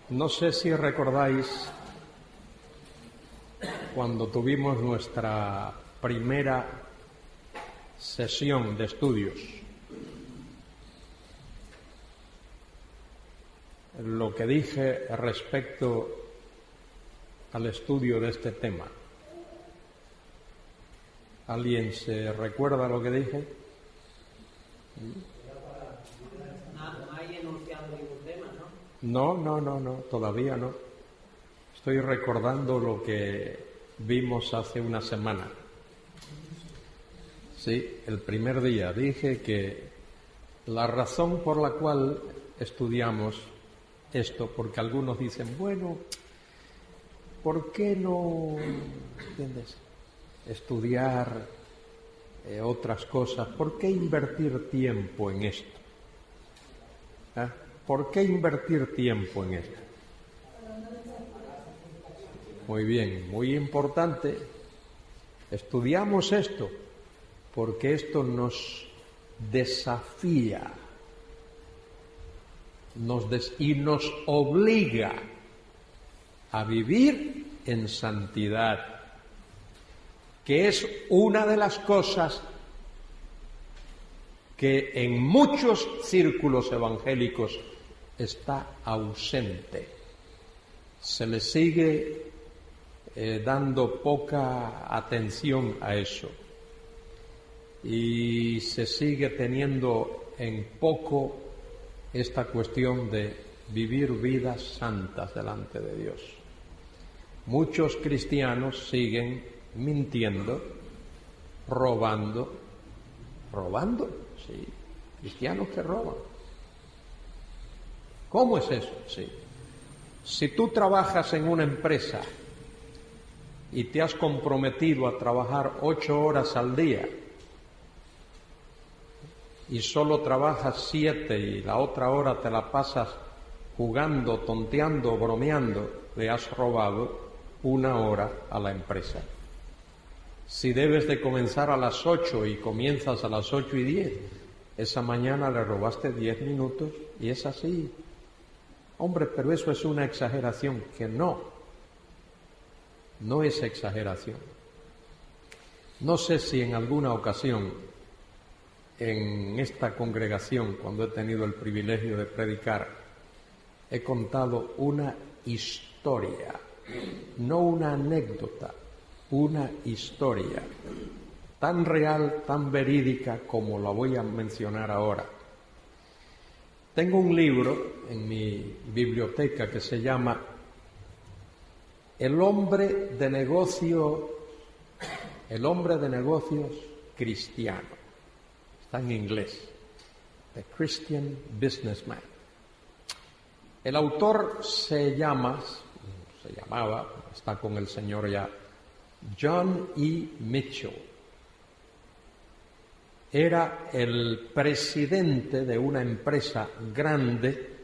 No sé si recordáis cuando tuvimos nuestra primera sesión de estudios, lo que dije respecto al estudio de este tema. ¿Alguien se recuerda lo que dije? No hay enunciado ningún tema, ¿no? No, todavía no. Estoy recordando lo que vimos hace una semana. Sí, el primer día dije que la razón por la cual estudiamos esto, porque algunos dicen, bueno, ¿por qué no, entiendes, estudiar otras cosas? ¿Por qué invertir tiempo en esto? ¿Por qué invertir tiempo en esto? Muy bien, muy importante. Estudiamos esto porque esto nos desafía y nos obliga a vivir en santidad, que es una de las cosas que en muchos círculos evangélicos está ausente. Se le sigue dando poca atención a eso y se sigue teniendo en poco esta cuestión de vivir vidas santas delante de Dios. Muchos cristianos siguen mintiendo, robando, sí, cristianos que roban. ¿Cómo es eso? Sí. Si tú trabajas en una empresa y te has comprometido a trabajar 8 horas al día y solo trabajas 7 y la otra hora te la pasas jugando, tonteando, bromeando, le has robado 1 hora a la empresa. Si debes de comenzar a las 8 y comienzas a las 8:10, esa mañana le robaste 10 minutos y es así. Hombre, pero eso es una exageración, que no es exageración. No sé si en alguna ocasión en esta congregación, cuando he tenido el privilegio de predicar, he contado una historia, no una anécdota, una historia tan real, tan verídica como la voy a mencionar ahora. Tengo un libro en mi biblioteca que se llama El hombre de negocios cristiano. Está en inglés. The Christian Businessman. El autor se llamaba, está con el Señor ya, John E. Mitchell. Era el presidente de una empresa grande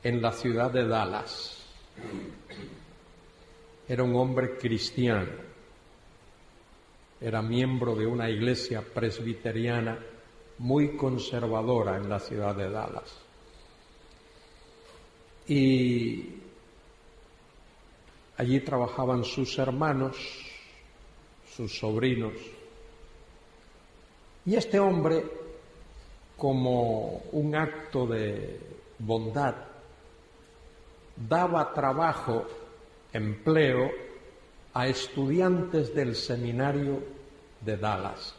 en la ciudad de Dallas. Era un hombre cristiano. Era miembro de una iglesia presbiteriana muy conservadora en la ciudad de Dallas. Y allí trabajaban sus hermanos, sus sobrinos. Y este hombre, como un acto de bondad, daba trabajo, empleo, a estudiantes del seminario de Dallas,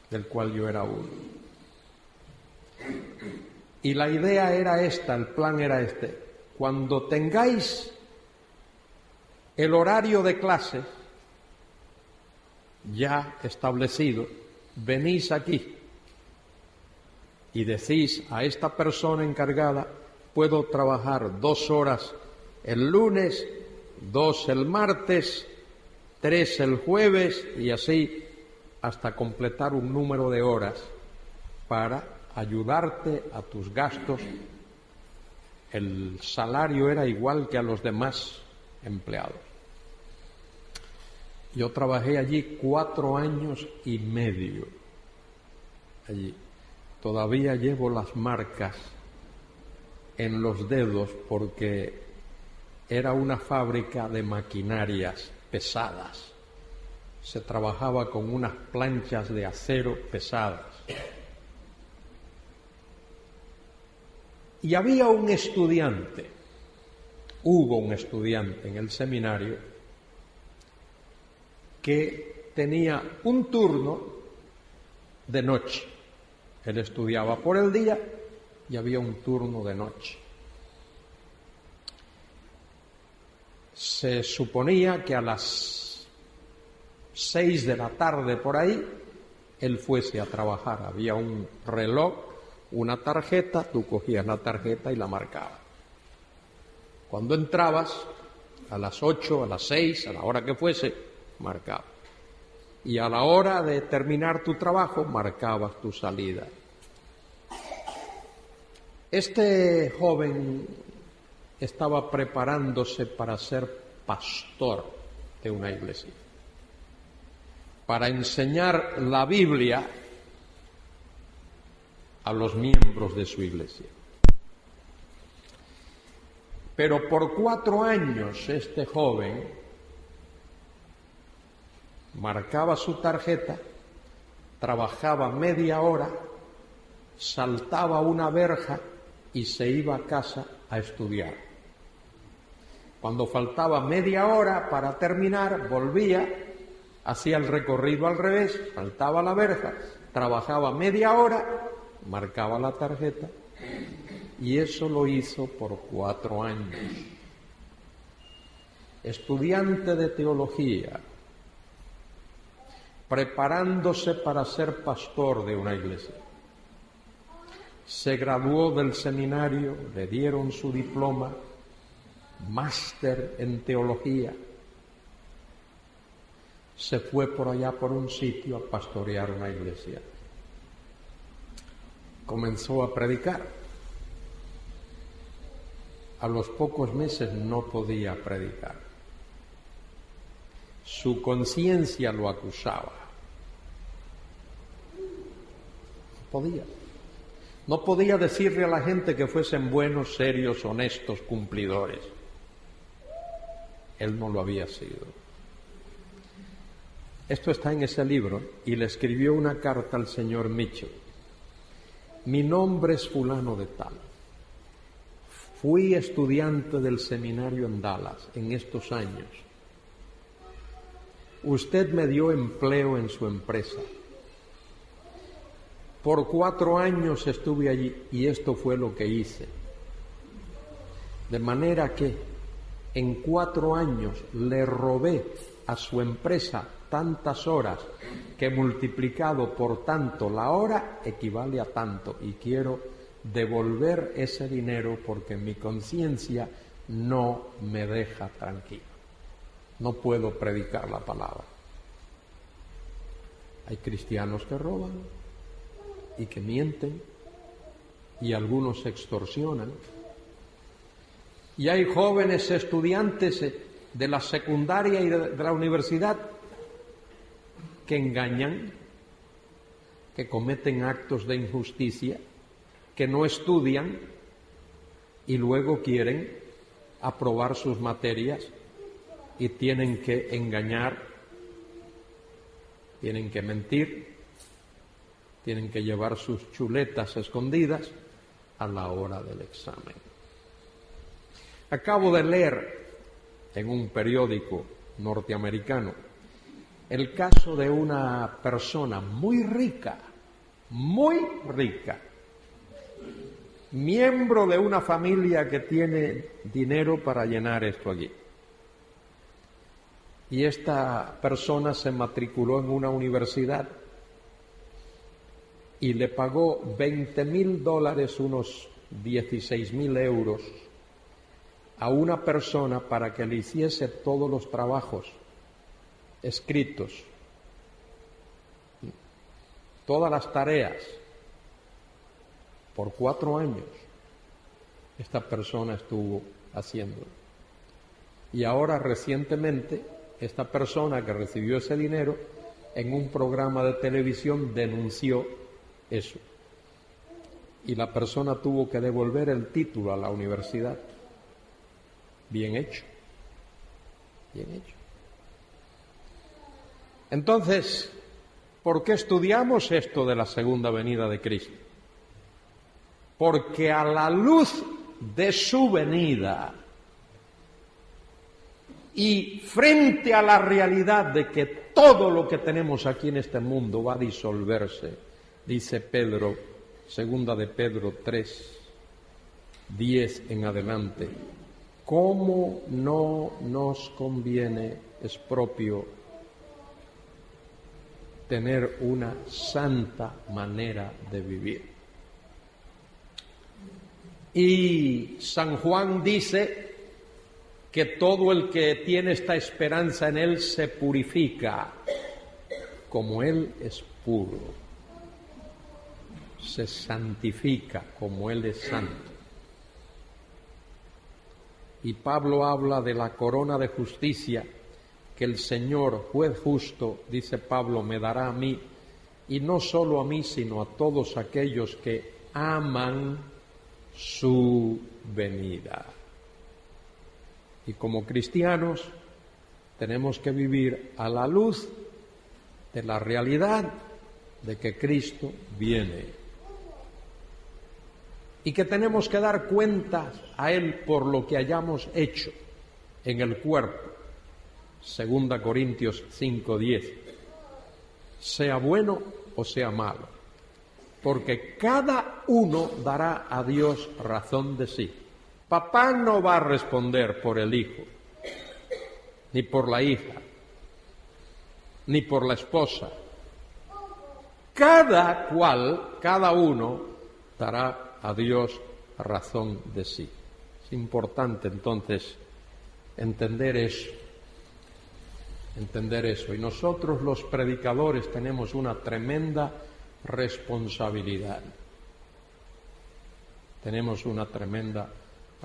del cual yo era uno. Y la idea era esta, el plan era este: cuando tengáis el horario de clases ya establecido, venís aquí y decís a esta persona encargada, puedo trabajar 2 horas el lunes, 2 el martes, 3 el jueves y así hasta completar un número de horas para ayudarte a tus gastos. El salario era igual que a los demás empleados. Yo trabajé allí 4 años y medio. Allí. Todavía llevo las marcas en los dedos porque era una fábrica de maquinarias pesadas. Se trabajaba con unas planchas de acero pesadas. Y había un estudiante, hubo un estudiante en el seminario que tenía un turno de noche. Él estudiaba por el día y había un turno de noche. Se suponía que a las 6 de la tarde por ahí, él fuese a trabajar. Había un reloj, una tarjeta, tú cogías la tarjeta y la marcabas. Cuando entrabas, a las 8, a las 6, a la hora que fuese, marcabas. Y a la hora de terminar tu trabajo, marcabas tu salida. Este joven estaba preparándose para ser pastor de una iglesia, para enseñar la Biblia a los miembros de su iglesia. Pero por 4 años este joven marcaba su tarjeta, trabajaba media hora, saltaba una verja y se iba a casa a estudiar. Cuando faltaba media hora para terminar, volvía, hacía el recorrido al revés, saltaba la verja, trabajaba media hora, marcaba la tarjeta, y eso lo hizo por 4 años. Estudiante de teología, preparándose para ser pastor de una iglesia. Se graduó del seminario, le dieron su diploma, máster en teología. Se fue por allá por un sitio a pastorear una iglesia. Comenzó a predicar. A los pocos meses no podía predicar. Su conciencia lo acusaba. No podía decirle a la gente que fuesen buenos, serios, honestos, cumplidores. Él no lo había sido. Esto está en ese libro y le escribió una carta al señor Mitchell. Mi nombre es fulano de tal. Fui estudiante del seminario en Dallas en estos años. Usted me dio empleo en su empresa. Por 4 años estuve allí y esto fue lo que hice. De manera que en 4 años le robé a su empresa tantas horas que multiplicado por tanto la hora equivale a tanto, y quiero devolver ese dinero porque mi conciencia no me deja tranquilo. No puedo predicar la palabra. Hay cristianos que roban y que mienten, y algunos extorsionan. Y hay jóvenes estudiantes de la secundaria y de la universidad que engañan, que cometen actos de injusticia, que no estudian y luego quieren aprobar sus materias y tienen que engañar, tienen que mentir, tienen que llevar sus chuletas escondidas a la hora del examen. Acabo de leer en un periódico norteamericano el caso de una persona muy rica, miembro de una familia que tiene dinero para llenar esto aquí. Y esta persona se matriculó en una universidad y le pagó $20,000, unos 16,000 euros, a una persona para que le hiciese todos los trabajos escritos, todas las tareas. Por 4 años esta persona estuvo haciéndolo. Y ahora recientemente esta persona que recibió ese dinero en un programa de televisión denunció eso. Y la persona tuvo que devolver el título a la universidad. Bien hecho. Bien hecho. Entonces, ¿por qué estudiamos esto de la segunda venida de Cristo? Porque a la luz de su venida y frente a la realidad de que todo lo que tenemos aquí en este mundo va a disolverse, dice Pedro, segunda de Pedro 3, 10 en adelante, ¿cómo no nos conviene, es propio, tener una santa manera de vivir? Y San Juan dice que todo el que tiene esta esperanza en Él se purifica, como Él es puro, se santifica como Él es santo. Y Pablo habla de la corona de justicia que el Señor, juez justo, dice Pablo, me dará a mí, y no solo a mí, sino a todos aquellos que aman su venida. Y como cristianos tenemos que vivir a la luz de la realidad de que Cristo viene y que tenemos que dar cuentas a Él por lo que hayamos hecho en el cuerpo. 2 Corintios 5:10, sea bueno o sea malo, porque cada uno dará a Dios razón de sí. Papá no va a responder por el hijo, ni por la hija, ni por la esposa. Cada cual, cada uno, dará a Dios razón de sí. Es importante entonces entender eso. Y nosotros los predicadores tenemos una tremenda responsabilidad. Tenemos una tremenda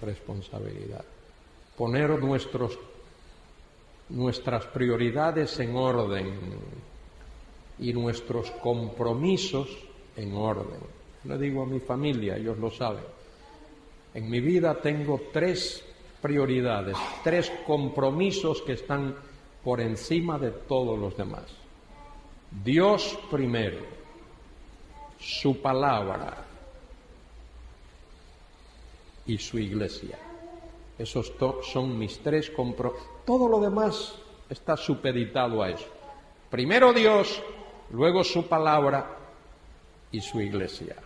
responsabilidad. Poner nuestras prioridades en orden y nuestros compromisos en orden. Le digo a mi familia, ellos lo saben. En mi vida tengo 3 prioridades, 3 compromisos que están por encima de todos los demás. Dios primero, su palabra y su iglesia. Esos son mis 3 compromisos. Todo lo demás está supeditado a eso. Primero Dios, luego su palabra y su iglesia.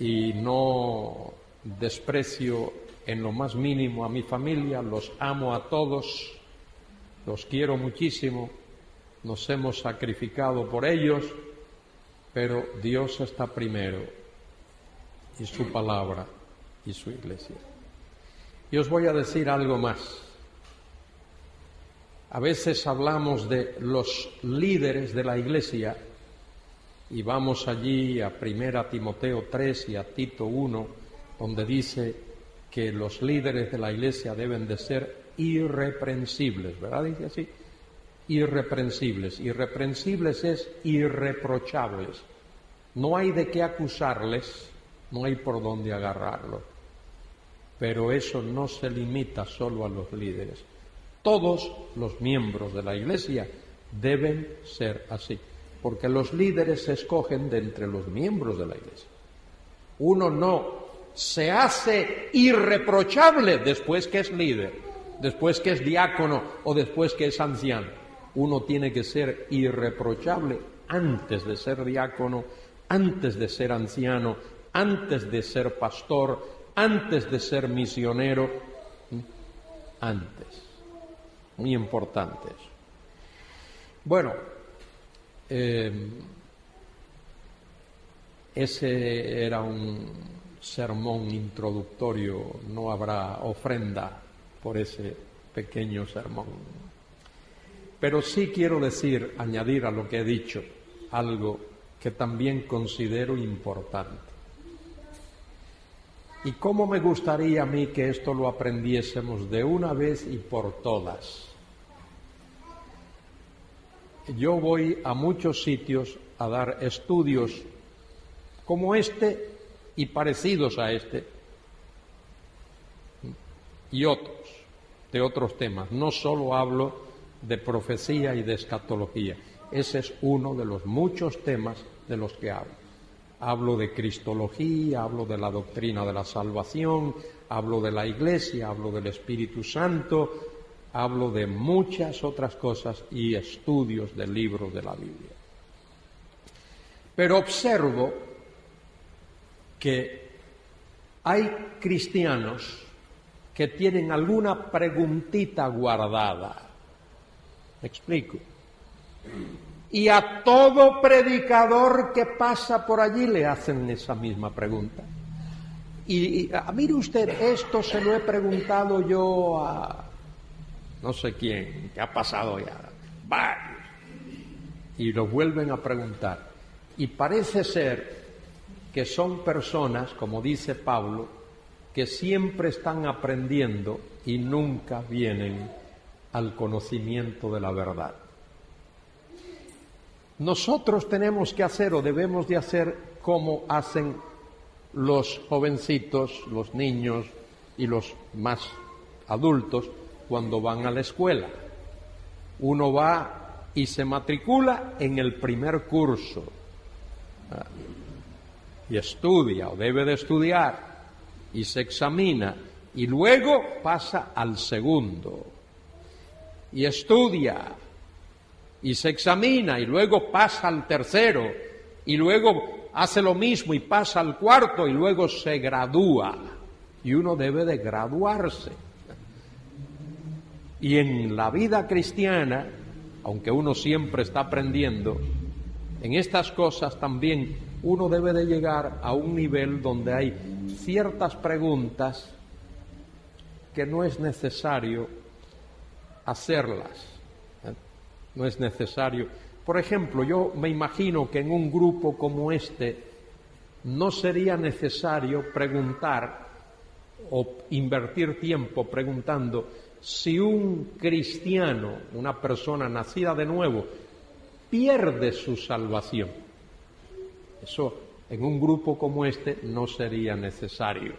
Y no desprecio en lo más mínimo a mi familia, los amo a todos, los quiero muchísimo, nos hemos sacrificado por ellos, pero Dios está primero, y su palabra y su iglesia. Y os voy a decir algo más. A veces hablamos de los líderes de la iglesia y vamos allí a 1 Timoteo 3 y a Tito 1, donde dice que los líderes de la iglesia deben de ser irreprensibles, ¿verdad? Dice así, irreprensibles. Irreprensibles es irreprochables. No hay de qué acusarles, no hay por dónde agarrarlos. Pero eso no se limita solo a los líderes. Todos los miembros de la iglesia deben ser así, porque los líderes se escogen de entre los miembros de la iglesia. Uno no se hace irreprochable después que es líder, después que es diácono o después que es anciano. Uno tiene que ser irreprochable antes de ser diácono, antes de ser anciano, antes de ser pastor, antes de ser misionero, antes. Muy importante eso. Bueno, ese era un sermón introductorio, no habrá ofrenda por ese pequeño sermón. Pero sí quiero decir, añadir a lo que he dicho, algo que también considero importante. Y cómo me gustaría a mí que esto lo aprendiésemos de una vez y por todas. Yo voy a muchos sitios a dar estudios como este y parecidos a este. y de otros temas. No solo hablo de profecía y de escatología. Ese es uno de los muchos temas de los que hablo. Hablo de cristología, hablo de la doctrina de la salvación, hablo de la Iglesia, hablo del Espíritu Santo, hablo de muchas otras cosas y estudios de libros de la Biblia. Pero observo que hay cristianos que tienen alguna preguntita guardada. ¿Me explico? Y a todo predicador que pasa por allí le hacen esa misma pregunta. Y mire usted, esto se lo he preguntado yo a no sé quién, que ha pasado ya varios, y lo vuelven a preguntar. Y parece ser que son personas, como dice Pablo, que siempre están aprendiendo y nunca vienen al conocimiento de la verdad. Nosotros tenemos que hacer o debemos de hacer como hacen los jovencitos, los niños y los más adultos cuando van a la escuela. Uno va y se matricula en el primer curso y estudia o debe de estudiar y se examina y luego pasa al segundo y estudia y se examina y luego pasa al tercero y luego hace lo mismo y pasa al cuarto y luego se gradúa. Y uno debe de graduarse. Y en la vida cristiana, aunque uno siempre está aprendiendo, en estas cosas también uno debe de llegar a un nivel donde hay ciertas preguntas que no es necesario hacerlas. No es necesario. Por ejemplo, yo me imagino que en un grupo como este no sería necesario preguntar o invertir tiempo preguntando si un cristiano, una persona nacida de nuevo, pierde su salvación. Eso en un grupo como este no sería necesario,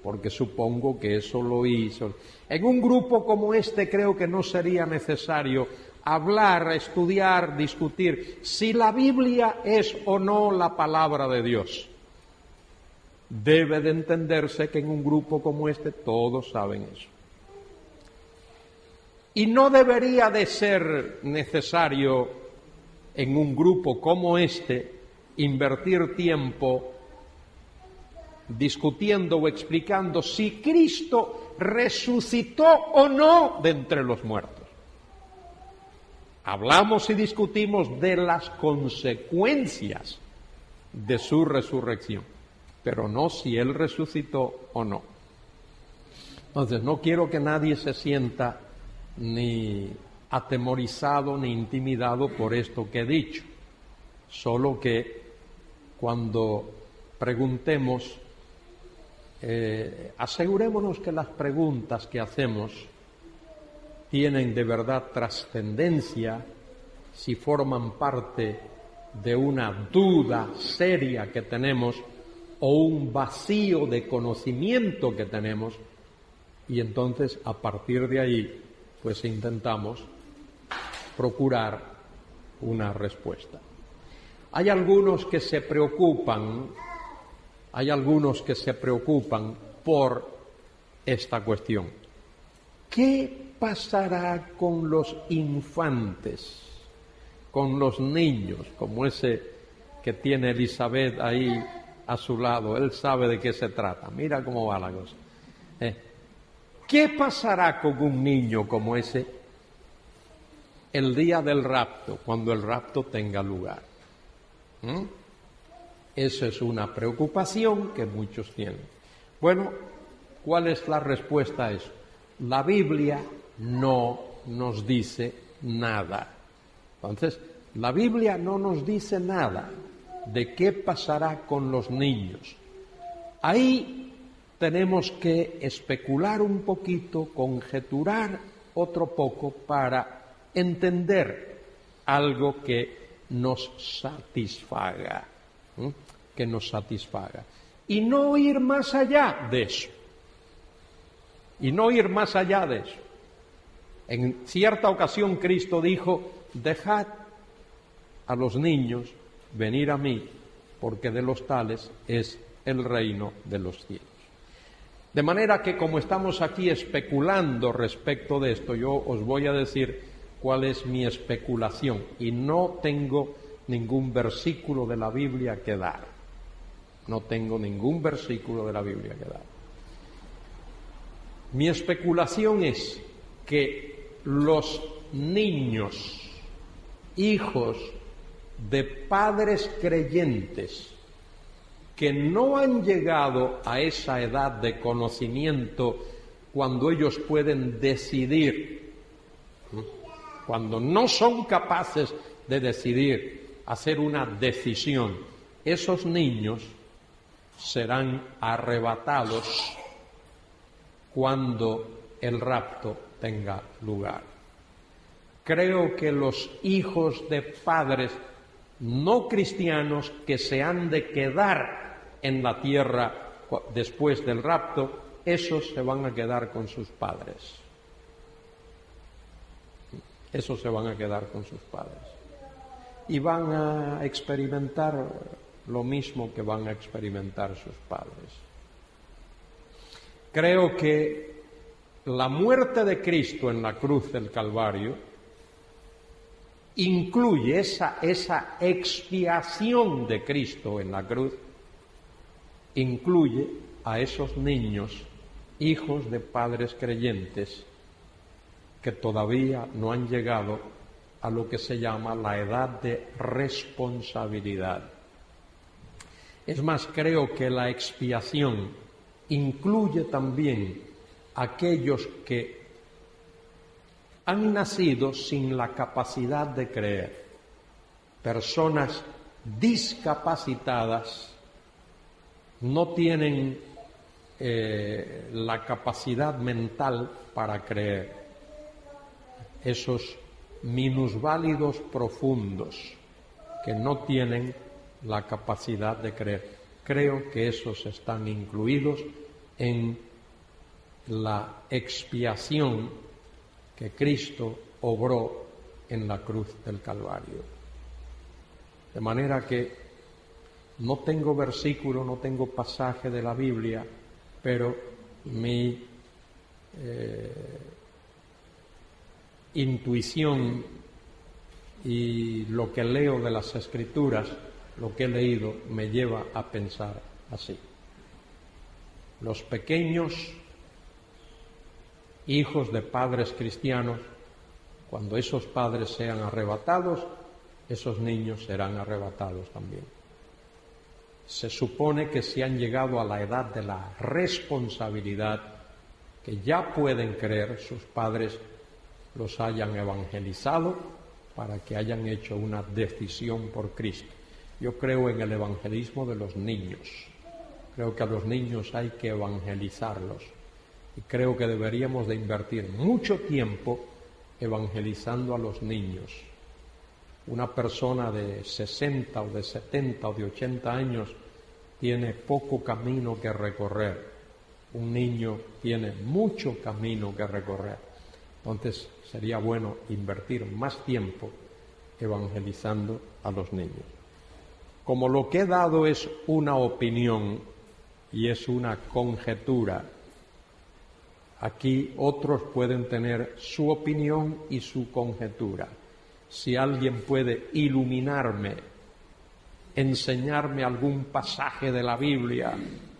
porque supongo que eso lo hizo. En un grupo como este creo que no sería necesario hablar, estudiar, discutir si la Biblia es o no la palabra de Dios. Debe de entenderse que en un grupo como este todos saben eso. Y no debería de ser necesario en un grupo como este invertir tiempo discutiendo o explicando si Cristo resucitó o no de entre los muertos. Hablamos y discutimos de las consecuencias de su resurrección, pero no si Él resucitó o no. Entonces, no quiero que nadie se sienta ni atemorizado ni intimidado por esto que he dicho, solo que cuando preguntemos, asegurémonos que las preguntas que hacemos tienen de verdad trascendencia, si forman parte de una duda seria que tenemos o un vacío de conocimiento que tenemos, y entonces a partir de ahí pues intentamos procurar una respuesta. Hay algunos que se preocupan por esta cuestión. ¿Qué pasará con los infantes, con los niños, como ese que tiene Elizabeth ahí a su lado? Él sabe de qué se trata. Mira cómo va la cosa. ¿Qué pasará con un niño como ese el día del rapto, cuando el rapto tenga lugar? Eso es una preocupación que muchos tienen. Bueno, ¿cuál es la respuesta a eso? La Biblia no nos dice nada. Entonces, la Biblia no nos dice nada de qué pasará con los niños. Ahí tenemos que especular un poquito, conjeturar otro poco para entender algo que nos satisfaga, y no ir más allá de eso. y no ir más allá de eso. En cierta ocasión Cristo dijo: dejad a los niños venir a mí, porque de los tales es el reino de los cielos. De manera que, como estamos aquí especulando respecto de esto, yo os voy a decir cuál es mi especulación, y no tengo ningún versículo de la Biblia que dar. No tengo ningún versículo de la Biblia que dar. Mi especulación es que los niños, hijos de padres creyentes que no han llegado a esa edad de conocimiento cuando ellos pueden decidir, cuando no son capaces de decidir, hacer una decisión, esos niños serán arrebatados cuando el rapto tenga lugar. Creo que los hijos de padres no cristianos que se han de quedar en la tierra después del rapto, esos se van a quedar con sus padres. Esos se van a quedar con sus padres. Y van a experimentar lo mismo que van a experimentar sus padres. Creo que la muerte de Cristo en la cruz del Calvario incluye esa expiación de Cristo en la cruz, incluye a esos niños, hijos de padres creyentes, que todavía no han llegado a lo que se llama la edad de responsabilidad. Es más, creo que la expiación incluye también a aquellos que han nacido sin la capacidad de creer, personas discapacitadas, no tienen la capacidad mental para creer, esos minusválidos profundos que no tienen la capacidad de creer. Creo que esos están incluidos en la expiación que Cristo obró en la cruz del Calvario. De manera que no tengo versículo, no tengo pasaje de la Biblia, pero mi intuición y lo que leo de las Escrituras, lo que he leído, me lleva a pensar así. Los pequeños hijos de padres cristianos, cuando esos padres sean arrebatados, esos niños serán arrebatados también. Se supone que si han llegado a la edad de la responsabilidad, que ya pueden creer, sus padres los hayan evangelizado para que hayan hecho una decisión por Cristo. Yo creo en el evangelismo de los niños. Creo que a los niños hay que evangelizarlos. Y creo que deberíamos de invertir mucho tiempo evangelizando a los niños. Una persona de 60 o de 70 o de 80 años tiene poco camino que recorrer. Un niño tiene mucho camino que recorrer. Entonces sería bueno invertir más tiempo evangelizando a los niños. Como lo que he dado es una opinión y es una conjetura, aquí otros pueden tener su opinión y su conjetura. Si alguien puede iluminarme, enseñarme algún pasaje de la Biblia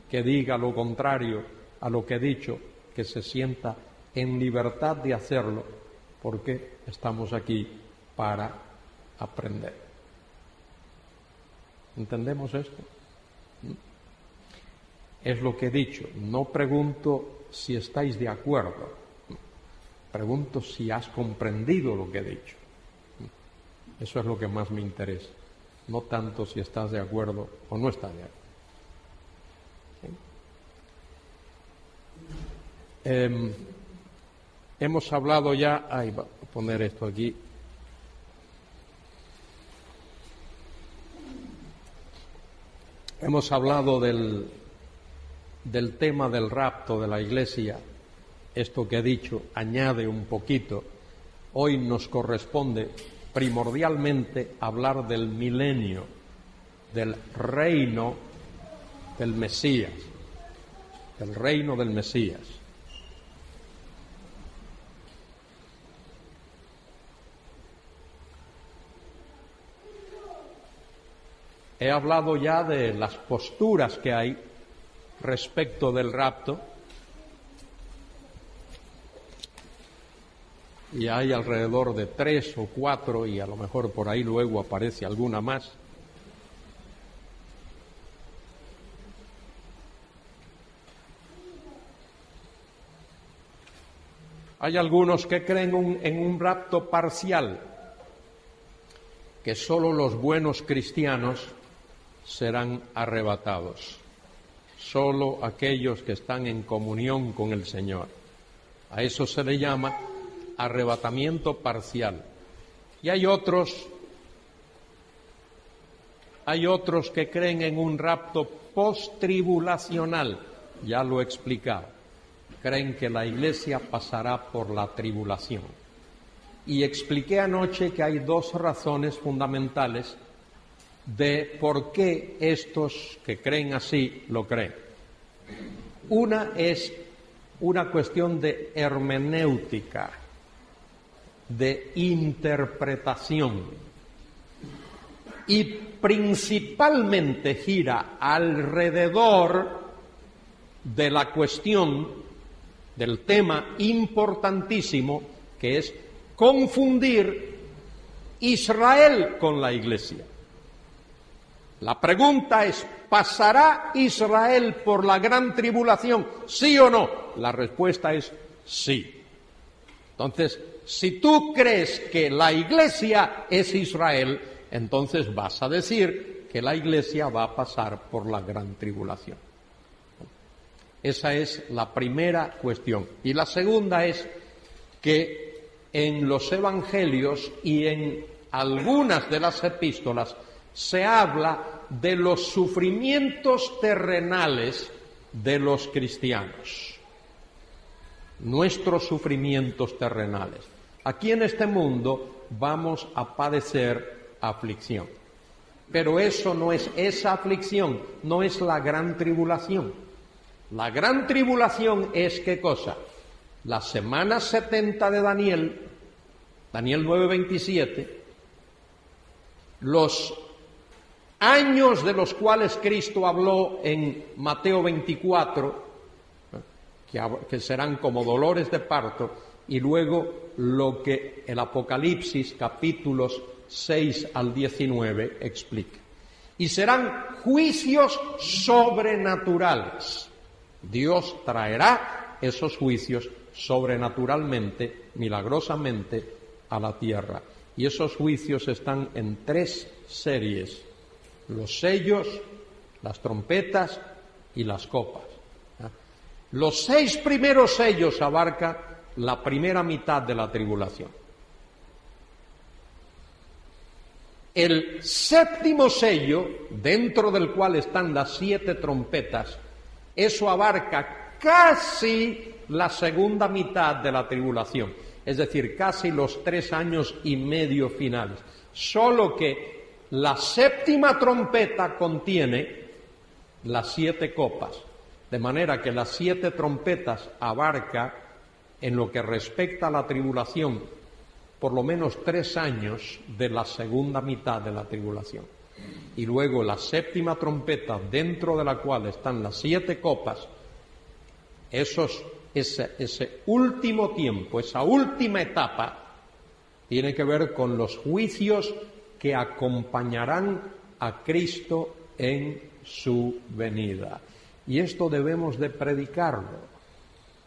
que diga lo contrario a lo que he dicho, que se sienta en libertad de hacerlo, porque estamos aquí para aprender. ¿Entendemos esto? Es lo que he dicho. No pregunto si estáis de acuerdo, pregunto si has comprendido lo que he dicho. Eso es lo que más me interesa, no tanto si estás de acuerdo o no estás de acuerdo. Hemos hablado ya, voy a poner esto aquí. Hemos hablado del tema del rapto de la Iglesia esto que he dicho añade un poquito. Hoy nos corresponde primordialmente hablar del milenio, del reino del Mesías, del reino del Mesías. He hablado ya de las posturas que hay respecto del rapto, y hay alrededor de 3 o 4, y a lo mejor por ahí luego aparece alguna más. Hay algunos que creen en un rapto parcial, que solo los buenos cristianos serán arrebatados, solo aquellos que están en comunión con el Señor. A eso se le llama arrebatamiento parcial. Y hay otros que creen en un rapto postribulacional, ya lo he explicado. Creen que la Iglesia pasará por la tribulación. Y expliqué anoche que hay 2 razones fundamentales de por qué estos que creen así lo creen. Una es una cuestión de hermenéutica, de interpretación, y principalmente gira alrededor de la cuestión del tema importantísimo que es confundir Israel con la Iglesia. La pregunta es, ¿pasará Israel por la gran tribulación? ¿Sí o no? La respuesta es sí. Entonces, si tú crees que la Iglesia es Israel, entonces vas a decir que la Iglesia va a pasar por la gran tribulación. Esa es la primera cuestión. Y la segunda es que en los evangelios y en algunas de las epístolas se habla de los sufrimientos terrenales de los cristianos, nuestros sufrimientos terrenales. Aquí en este mundo vamos a padecer aflicción, pero esa aflicción no es la gran tribulación. La gran tribulación es, ¿qué cosa? La semana 70 de Daniel 9:27, los años de los cuales Cristo habló en Mateo 24, que serán como dolores de parto, y luego lo que el Apocalipsis capítulos 6 al 19 explica. Y serán juicios sobrenaturales. Dios traerá esos juicios sobrenaturalmente, milagrosamente, a la tierra. Y esos juicios están en 3 series: los sellos, las trompetas y las copas. Los 6 primeros sellos abarcan la primera mitad de la tribulación. El 7º sello, dentro del cual están las 7 trompetas, eso abarca casi la segunda mitad de la tribulación, es decir, casi los 3 años y medio finales. Solo que la 7ª trompeta contiene las 7 copas, de manera que las 7 trompetas abarca, en lo que respecta a la tribulación, por lo menos 3 años de la segunda mitad de la tribulación. Y luego la 7ª trompeta, dentro de la cual están las 7 copas, ese último tiempo, esa última etapa, tiene que ver con los juicios que acompañarán a Cristo en su venida. Y esto debemos de predicarlo.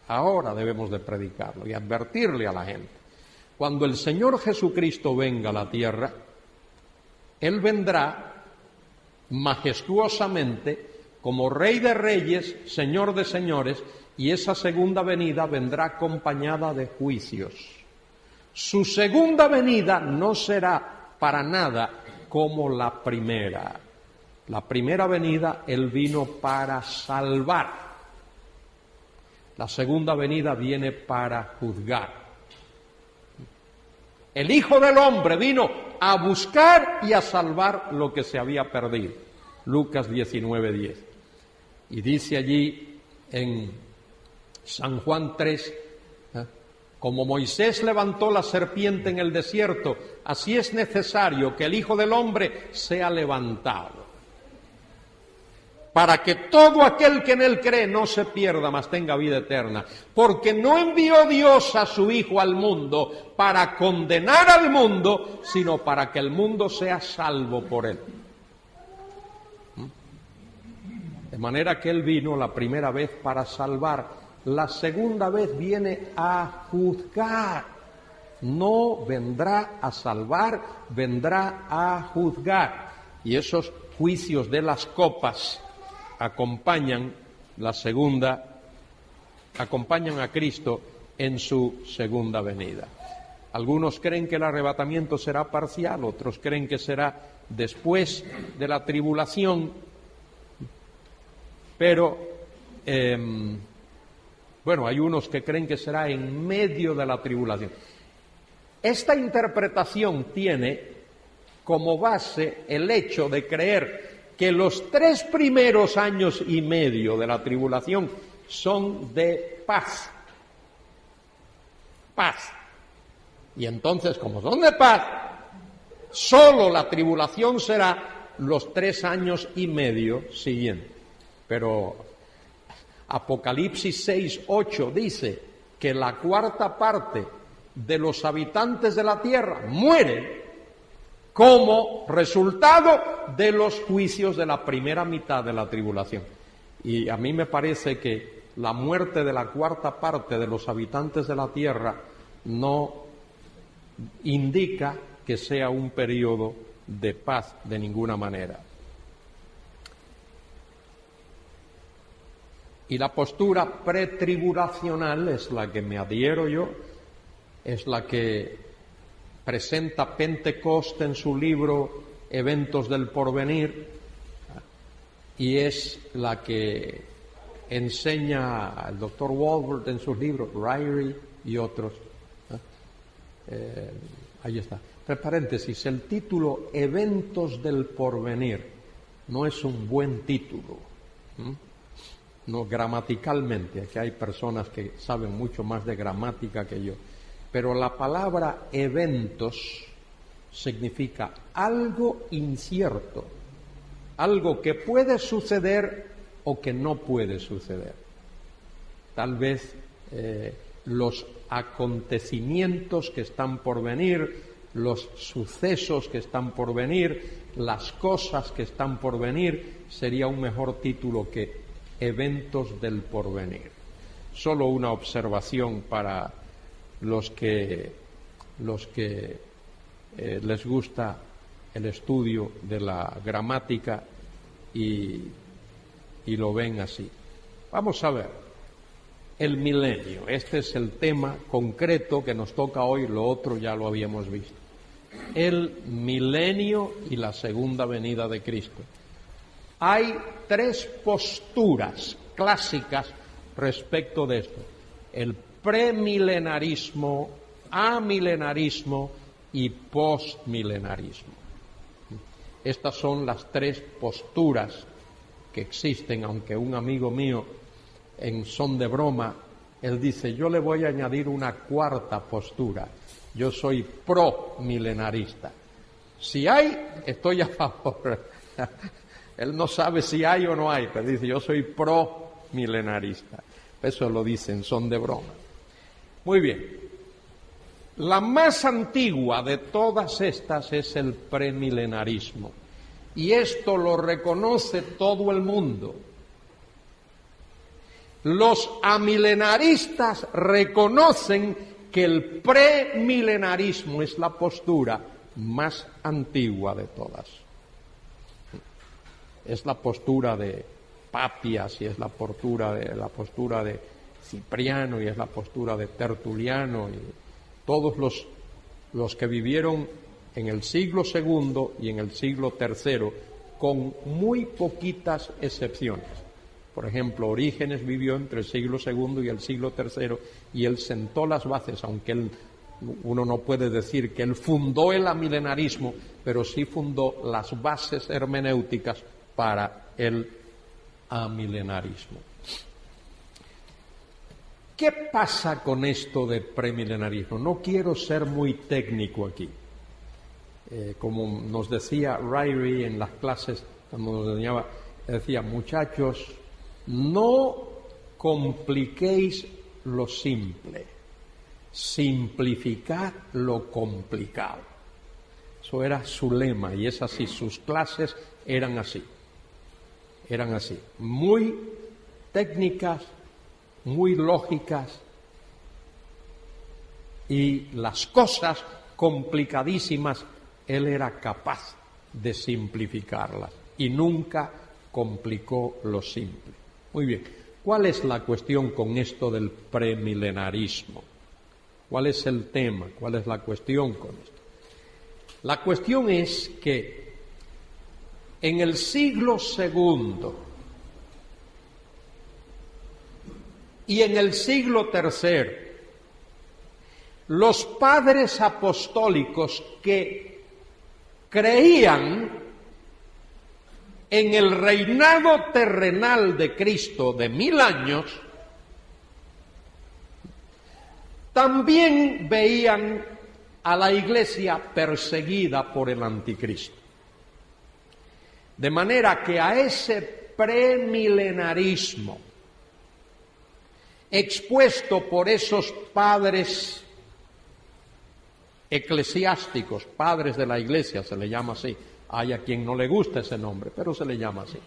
Ahora debemos de predicarlo y advertirle a la gente. Cuando el Señor Jesucristo venga a la tierra, Él vendrá majestuosamente como Rey de Reyes, Señor de Señores, y esa segunda venida vendrá acompañada de juicios. Su segunda venida no será para nada como la primera. La primera venida Él vino para salvar. La segunda venida viene para juzgar. El Hijo del Hombre vino a buscar y a salvar lo que se había perdido. Lucas 19:10. Y dice allí en San Juan 3, como Moisés levantó la serpiente en el desierto, así es necesario que el Hijo del Hombre sea levantado, para que todo aquel que en él cree no se pierda, mas tenga vida eterna. Porque no envió Dios a su Hijo al mundo para condenar al mundo, sino para que el mundo sea salvo por él. De manera que él vino la primera vez para salvar, la segunda vez viene a juzgar. No vendrá a salvar, vendrá a juzgar. Y esos juicios de las copas acompañan a Cristo en su segunda venida. Algunos creen que el arrebatamiento será parcial, otros creen que será después de la tribulación, pero hay unos que creen que será en medio de la tribulación. Esta interpretación tiene como base el hecho de creer que los 3 primeros años y medio de la tribulación son de paz. Paz. Y entonces, como son de paz, solo la tribulación será los 3 años y medio siguientes. Pero Apocalipsis 6:8 dice que la 4ª parte de los habitantes de la tierra mueren como resultado de los juicios de la primera mitad de la tribulación. Y a mí me parece que la muerte de la 4ª parte de los habitantes de la tierra no indica que sea un periodo de paz de ninguna manera. Y la postura pretribulacional es la que me adhiero yo, es la que presenta Pentecoste en su libro Eventos del Porvenir, y es la que enseña el doctor Walvoord en sus libros, Ryrie y otros. Ahí está. Entre paréntesis, el título Eventos del Porvenir no es un buen título. No, gramaticalmente, aquí hay personas que saben mucho más de gramática que yo. Pero la palabra eventos significa algo incierto, algo que puede suceder o que no puede suceder. Tal vez los acontecimientos que están por venir, los sucesos que están por venir, las cosas que están por venir, sería un mejor título que eventos del porvenir. Solo una observación para los que les gusta el estudio de la gramática y lo ven así. Vamos a ver, el milenio, este es el tema concreto que nos toca hoy, lo otro ya lo habíamos visto. El milenio y la segunda venida de Cristo. Hay 3 posturas clásicas respecto de esto: el premilenarismo, amilenarismo y postmilenarismo. Estas son las 3 posturas que existen, aunque un amigo mío, en son de broma, él dice, yo le voy a añadir una 4ª postura, yo soy pro-milenarista. Si hay, estoy a favor. Él no sabe si hay o no hay, pero dice, yo soy pro-milenarista. Eso lo dice en son de broma. Muy bien. La más antigua de todas estas es el premilenarismo. Y esto lo reconoce todo el mundo. Los amilenaristas reconocen que el premilenarismo es la postura más antigua de todas. Es la postura de Papias, y es la postura de Cipriano, y es la postura de Tertuliano, y todos los que vivieron en el siglo II y en el siglo III, con muy poquitas excepciones. Por ejemplo, Orígenes vivió entre el siglo II y el siglo III y él sentó las bases, aunque uno no puede decir que él fundó el amilenarismo, pero sí fundó las bases hermenéuticas para el amilenarismo. ¿Qué pasa con esto de premilenarismo? No quiero ser muy técnico aquí. Como nos decía Ryrie en las clases, cuando nos enseñaba, decía, muchachos, no compliquéis lo simple, simplificad lo complicado. Eso era su lema y es así, sus clases eran así, muy técnicas, muy lógicas, y las cosas complicadísimas él era capaz de simplificarlas y nunca complicó lo simple. Muy bien, ¿cuál es la cuestión con esto del premilenarismo? ¿Cuál es el tema? ¿Cuál es la cuestión con esto? La cuestión es que en el siglo II y en el siglo III, los padres apostólicos que creían en el reinado terrenal de Cristo de 1000 años, también veían a la Iglesia perseguida por el anticristo. De manera que a ese premilenarismo expuesto por esos padres eclesiásticos, padres de la Iglesia, se le llama así, hay a quien no le gusta ese nombre, pero se le llama así.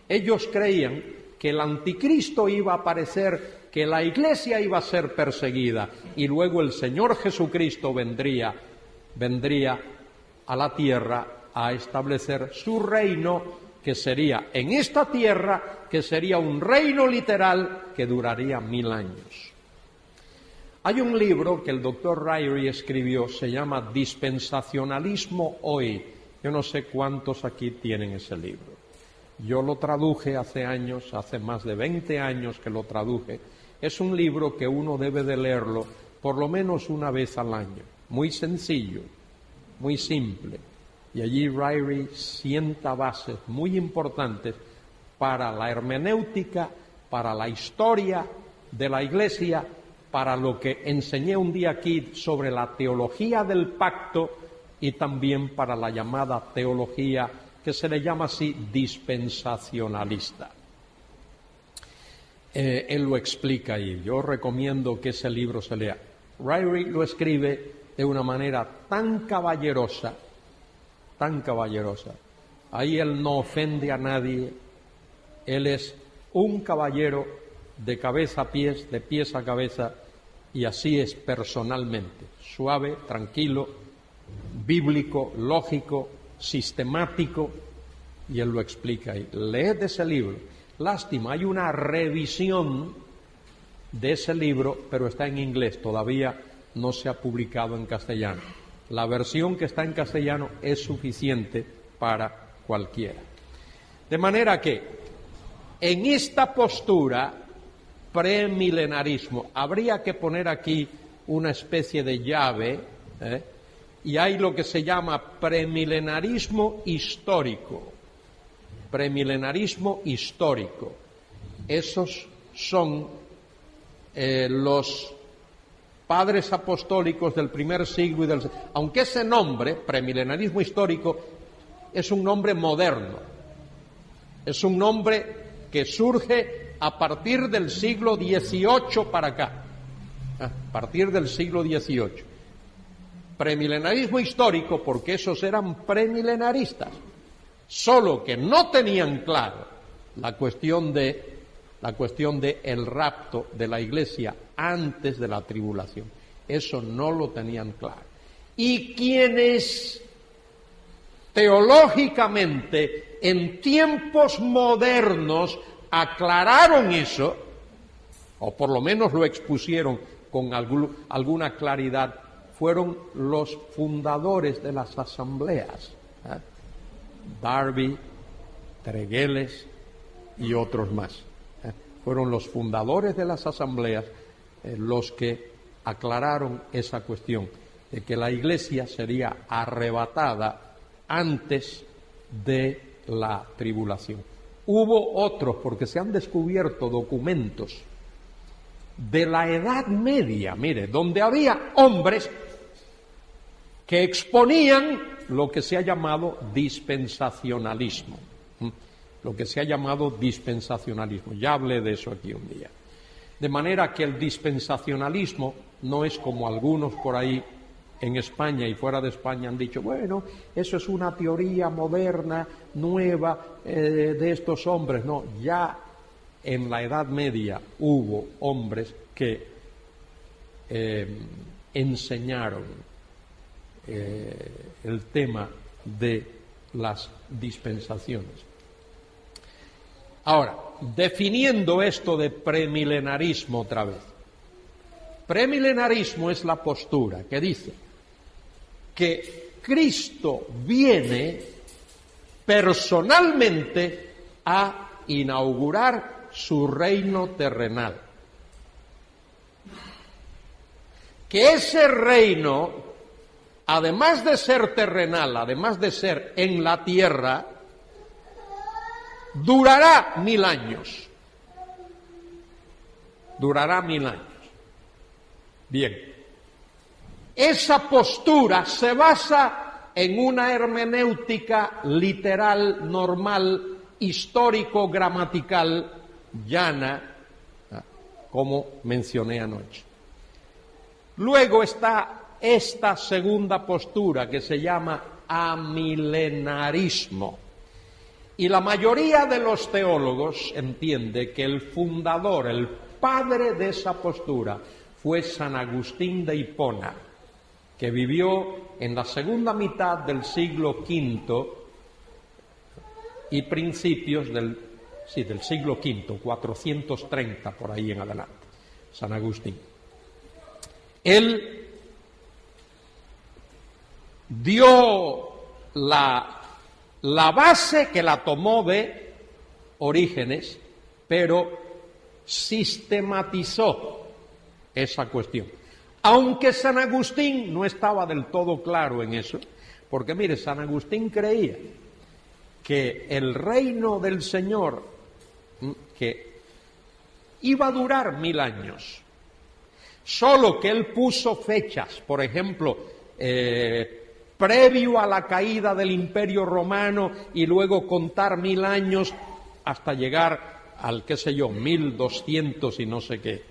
Ellos creían que el anticristo iba a aparecer, que la Iglesia iba a ser perseguida y luego el Señor Jesucristo vendría a la tierra a establecer su reino, que sería en esta tierra, que sería un reino literal que duraría 1000 años. Hay un libro que el doctor Ryrie escribió, se llama Dispensacionalismo hoy. Yo no sé cuántos aquí tienen ese libro. Yo lo traduje hace años, hace más de 20 años que lo traduje. Es un libro que uno debe de leerlo por lo menos una vez al año. Muy sencillo, muy simple. Y allí Ryrie sienta bases muy importantes para la hermenéutica, para la historia de la Iglesia, para lo que enseñé un día aquí sobre la teología del pacto y también para la llamada teología que se le llama así dispensacionalista. Él lo explica ahí. Yo recomiendo que ese libro se lea. Ryrie lo escribe de una manera tan caballerosa. Ahí él no ofende a nadie. Él es un caballero de cabeza a pies, de pies a cabeza, y así es personalmente, suave, tranquilo, bíblico, lógico, sistemático, y él lo explica ahí. Leed ese libro. Lástima, hay una revisión de ese libro, pero está en inglés, todavía no se ha publicado en castellano. La versión que está en castellano es suficiente para cualquiera. De manera que, en esta postura premilenarismo, habría que poner aquí una especie de llave, y hay lo que se llama premilenarismo histórico. Premilenarismo histórico. Esos son los padres apostólicos del primer siglo y del... Aunque ese nombre, premilenarismo histórico, es un nombre moderno. Es un nombre que surge a partir del siglo XVIII para acá. A partir del siglo XVIII. Premilenarismo histórico porque esos eran premilenaristas. Solo que no tenían claro la cuestión de el rapto de la Iglesia antes de la tribulación. Eso no lo tenían claro. Y quienes teológicamente en tiempos modernos aclararon eso, o por lo menos lo expusieron con alguna claridad, fueron los fundadores de las asambleas, Darby, Tregelles y otros más. fueron los fundadores de las asambleas los que aclararon esa cuestión, de que la Iglesia sería arrebatada antes de la tribulación. Hubo otros, porque se han descubierto documentos de la Edad Media, mire, donde había hombres que exponían lo que se ha llamado dispensacionalismo. Lo que se ha llamado dispensacionalismo. Ya hablé de eso aquí un día. De manera que el dispensacionalismo no es como algunos por ahí en España y fuera de España han dicho, bueno, eso es una teoría moderna, nueva, de estos hombres. No, ya en la Edad Media hubo hombres que enseñaron el tema de las dispensaciones. Ahora, definiendo esto de premilenarismo otra vez. Premilenarismo es la postura que dice que Cristo viene personalmente a inaugurar su reino terrenal. Que ese reino, además de ser terrenal, además de ser en la tierra, durará 1000 años. Durará 1000 años. Bien. Esa postura se basa en una hermenéutica literal, normal, histórico-gramatical, llana, como mencioné anoche. Luego está esta segunda postura que se llama amilenarismo. Y la mayoría de los teólogos entiende que el fundador, el padre de esa postura, fue San Agustín de Hipona, que vivió en la segunda mitad del siglo V y principios del siglo V, 430 por ahí en adelante, San Agustín. Él dio la base, que la tomó de Orígenes, pero sistematizó esa cuestión. Aunque San Agustín no estaba del todo claro en eso, porque mire, San Agustín creía que el reino del Señor, que iba a durar 1000 años, solo que él puso fechas, por ejemplo, previo a la caída del Imperio Romano y luego contar 1000 años hasta llegar al, 1200 y no sé qué.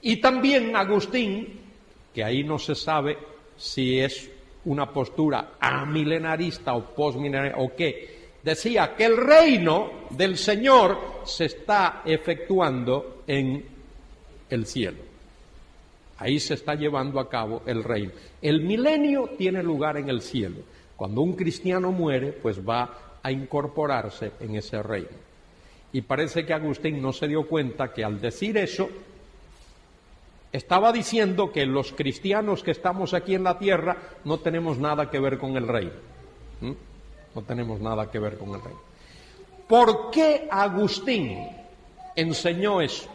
Y también Agustín, que ahí no se sabe si es una postura amilenarista o postmilenarista o qué, decía que el reino del Señor se está efectuando en el cielo. Ahí se está llevando a cabo el reino. El milenio tiene lugar en el cielo. Cuando un cristiano muere, pues va a incorporarse en ese reino. Y parece que Agustín no se dio cuenta que al decir eso, estaba diciendo que los cristianos que estamos aquí en la tierra no tenemos nada que ver con el reino. No tenemos nada que ver con el reino. ¿Por qué Agustín enseñó eso?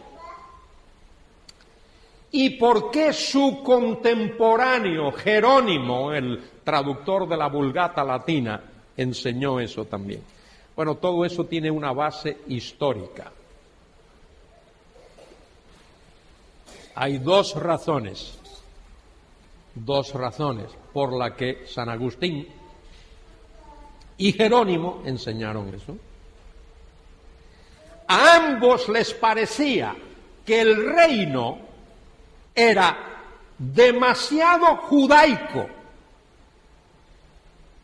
¿Y por qué su contemporáneo Jerónimo, el traductor de la Vulgata latina, enseñó eso también? Bueno, todo eso tiene una base histórica. Hay dos razones por las que San Agustín y Jerónimo enseñaron eso. A ambos les parecía que el reino era demasiado judaico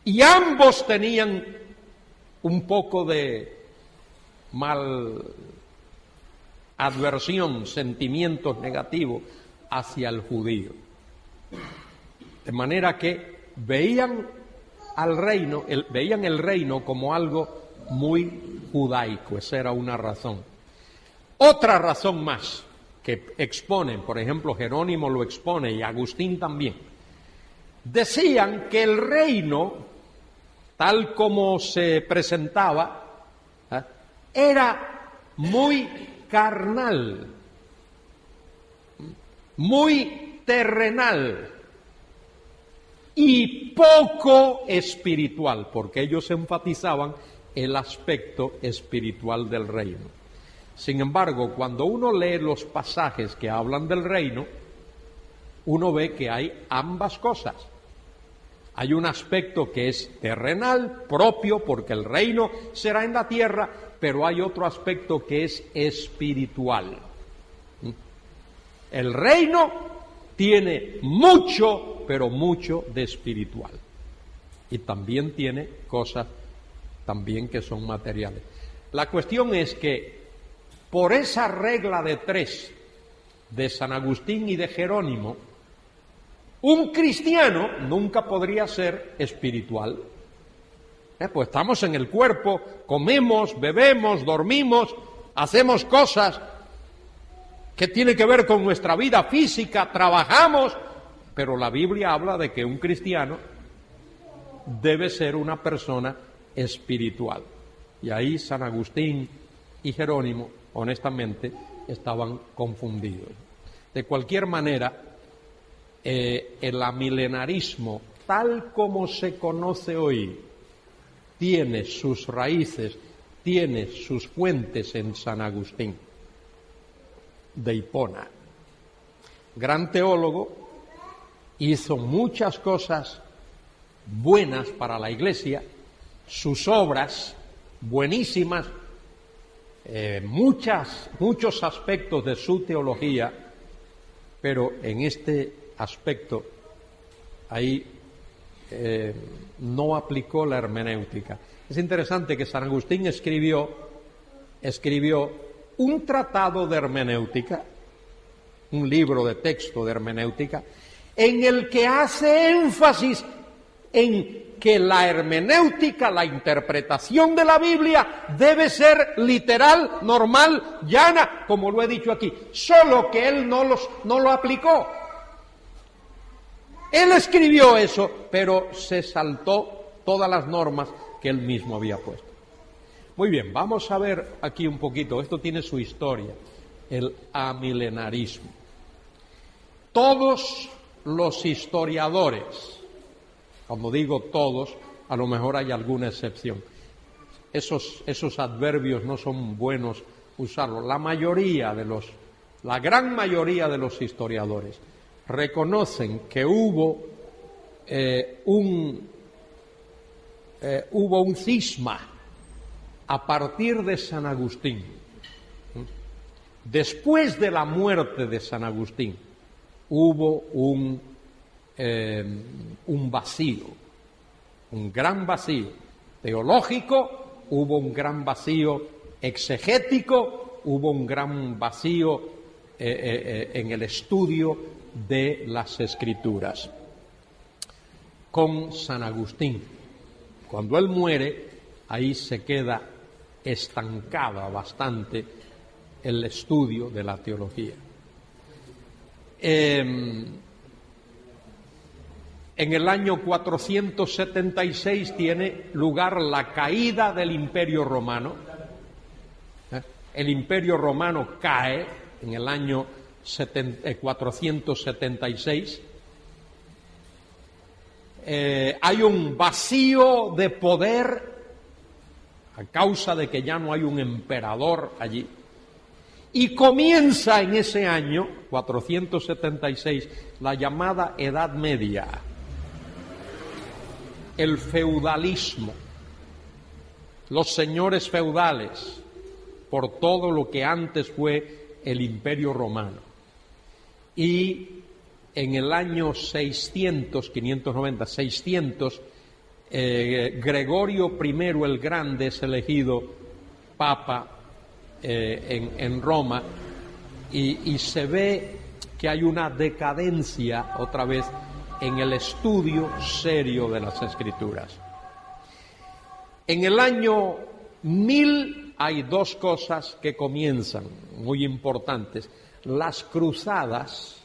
y ambos tenían un poco de mal adversión, sentimientos negativos hacia el judío. De manera que veían el reino como algo muy judaico. Esa era una razón. Otra razón más que exponen, por ejemplo, Jerónimo lo expone y Agustín también, decían que el reino, tal como se presentaba, era muy carnal, muy terrenal y poco espiritual, porque ellos enfatizaban el aspecto espiritual del reino. Sin embargo, cuando uno lee los pasajes que hablan del reino, uno ve que hay ambas cosas. Hay un aspecto que es terrenal, propio, porque el reino será en la tierra, pero hay otro aspecto que es espiritual. El reino tiene mucho, pero mucho de espiritual. Y también tiene cosas también que son materiales. La cuestión es que por esa regla de 3 de San Agustín y de Jerónimo, un cristiano nunca podría ser espiritual. Pues estamos en el cuerpo, comemos, bebemos, dormimos, hacemos cosas que tienen que ver con nuestra vida física, trabajamos, pero la Biblia habla de que un cristiano debe ser una persona espiritual. Y ahí San Agustín y Jerónimo, honestamente, estaban confundidos. De cualquier manera, el amilenarismo, tal como se conoce hoy, tiene sus raíces, tiene sus fuentes en San Agustín de Hipona. Gran teólogo, hizo muchas cosas buenas para la Iglesia, sus obras buenísimas, muchos aspectos de su teología, pero en este aspecto ahí no aplicó la hermenéutica. Es interesante que San Agustín escribió un tratado de hermenéutica, un libro de texto de hermenéutica, en el que hace énfasis en que la hermenéutica, la interpretación de la Biblia, debe ser literal, normal, llana, como lo he dicho aquí, solo que él no lo aplicó. Él escribió eso, pero se saltó todas las normas que él mismo había puesto. Muy bien, vamos a ver aquí un poquito, esto tiene su historia, el amilenarismo. Todos los historiadores, cuando digo todos, a lo mejor hay alguna excepción, esos adverbios no son buenos usarlos. La gran mayoría de los historiadores reconocen que hubo un cisma a partir de San Agustín. Después de la muerte de San Agustín hubo un vacío, un gran vacío teológico, hubo un gran vacío exegético, hubo un gran vacío en el estudio de las Escrituras. Con San Agustín, cuando él muere, ahí se queda estancada bastante el estudio de la teología. En el año 476 tiene lugar la caída del Imperio Romano. El Imperio Romano cae en el año 476. Hay un vacío de poder a causa de que ya no hay un emperador allí. Y comienza en ese año, 476, la llamada Edad Media, el feudalismo, los señores feudales, por todo lo que antes fue el Imperio Romano. Y en el año 600, Gregorio I el Grande es elegido Papa en Roma y se ve que hay una decadencia otra vez en el estudio serio de las Escrituras. En el año 1000 hay dos cosas que comienzan, muy importantes. Las cruzadas,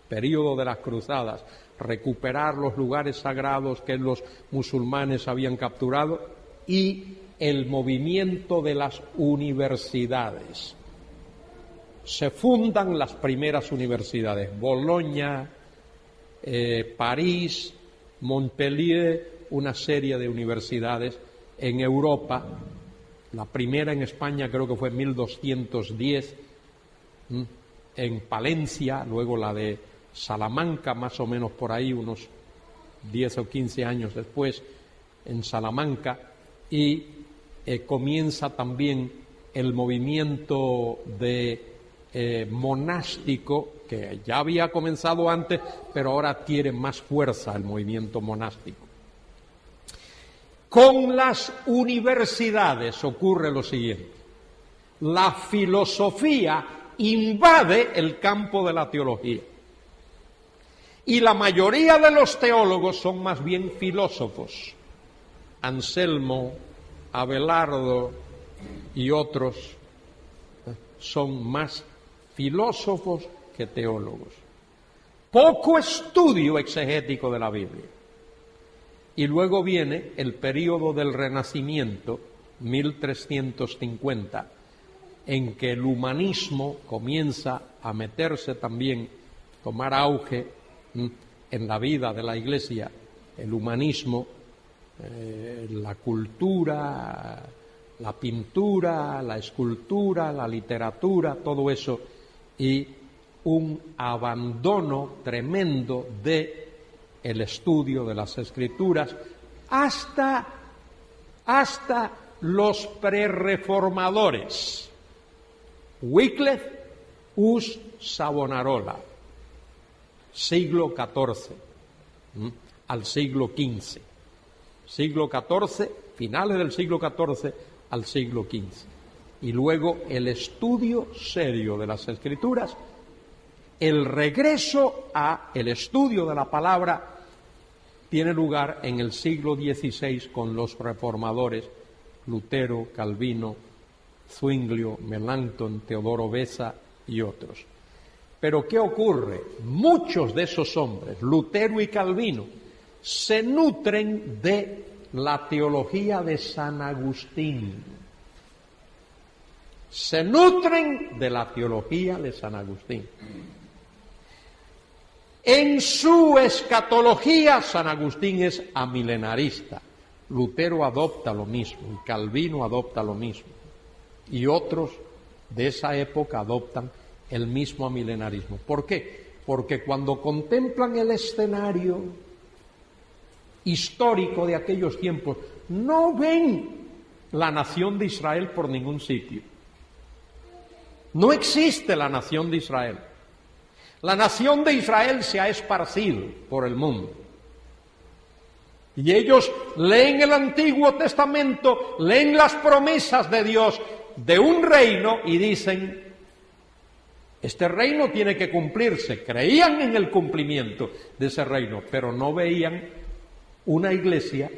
período de las cruzadas, recuperar los lugares sagrados que los musulmanes habían capturado, y el movimiento de las universidades. Se fundan las primeras universidades, Bolonia, París, Montpellier, una serie de universidades en Europa. La primera en España creo que fue en 1210, en Palencia, luego la de Salamanca, más o menos por ahí, unos 10 o 15 años después, en Salamanca, y comienza también el movimiento de monástico, que ya había comenzado antes, pero ahora adquiere más fuerza el movimiento monástico. Con las universidades ocurre lo siguiente: la filosofía invade el campo de la teología. Y la mayoría de los teólogos son más bien filósofos. Anselmo, Abelardo y otros son más filósofos que teólogos. Poco estudio exegético de la Biblia. Y luego viene el período del Renacimiento, 1350, en que el humanismo comienza a meterse también, tomar auge en la vida de la Iglesia, el humanismo, la cultura, la pintura, la escultura, la literatura, todo eso, y un abandono tremendo de el estudio de las Escrituras hasta los prerreformadores. Wycliffe, Hus, Savonarola, siglo XIV al siglo XV. Siglo XIV, finales del siglo XIV al siglo XV. Y luego el estudio serio de las Escrituras, el regreso al estudio de la palabra, tiene lugar en el siglo XVI con los reformadores Lutero, Calvino, Zwinglio, Melanchthon, Teodoro Beza y otros. Pero ¿qué ocurre? Muchos de esos hombres, Lutero y Calvino, se nutren de la teología de San Agustín. Se nutren de la teología de San Agustín. En su escatología, San Agustín es amilenarista. Lutero adopta lo mismo, y Calvino adopta lo mismo. Y otros de esa época adoptan el mismo amilenarismo. ¿Por qué? Porque cuando contemplan el escenario histórico de aquellos tiempos, no ven la nación de Israel por ningún sitio. No existe la nación de Israel. La nación de Israel se ha esparcido por el mundo. Y ellos leen el Antiguo Testamento, leen las promesas de Dios de un reino y dicen, este reino tiene que cumplirse. Creían en el cumplimiento de ese reino, pero no veían una iglesia,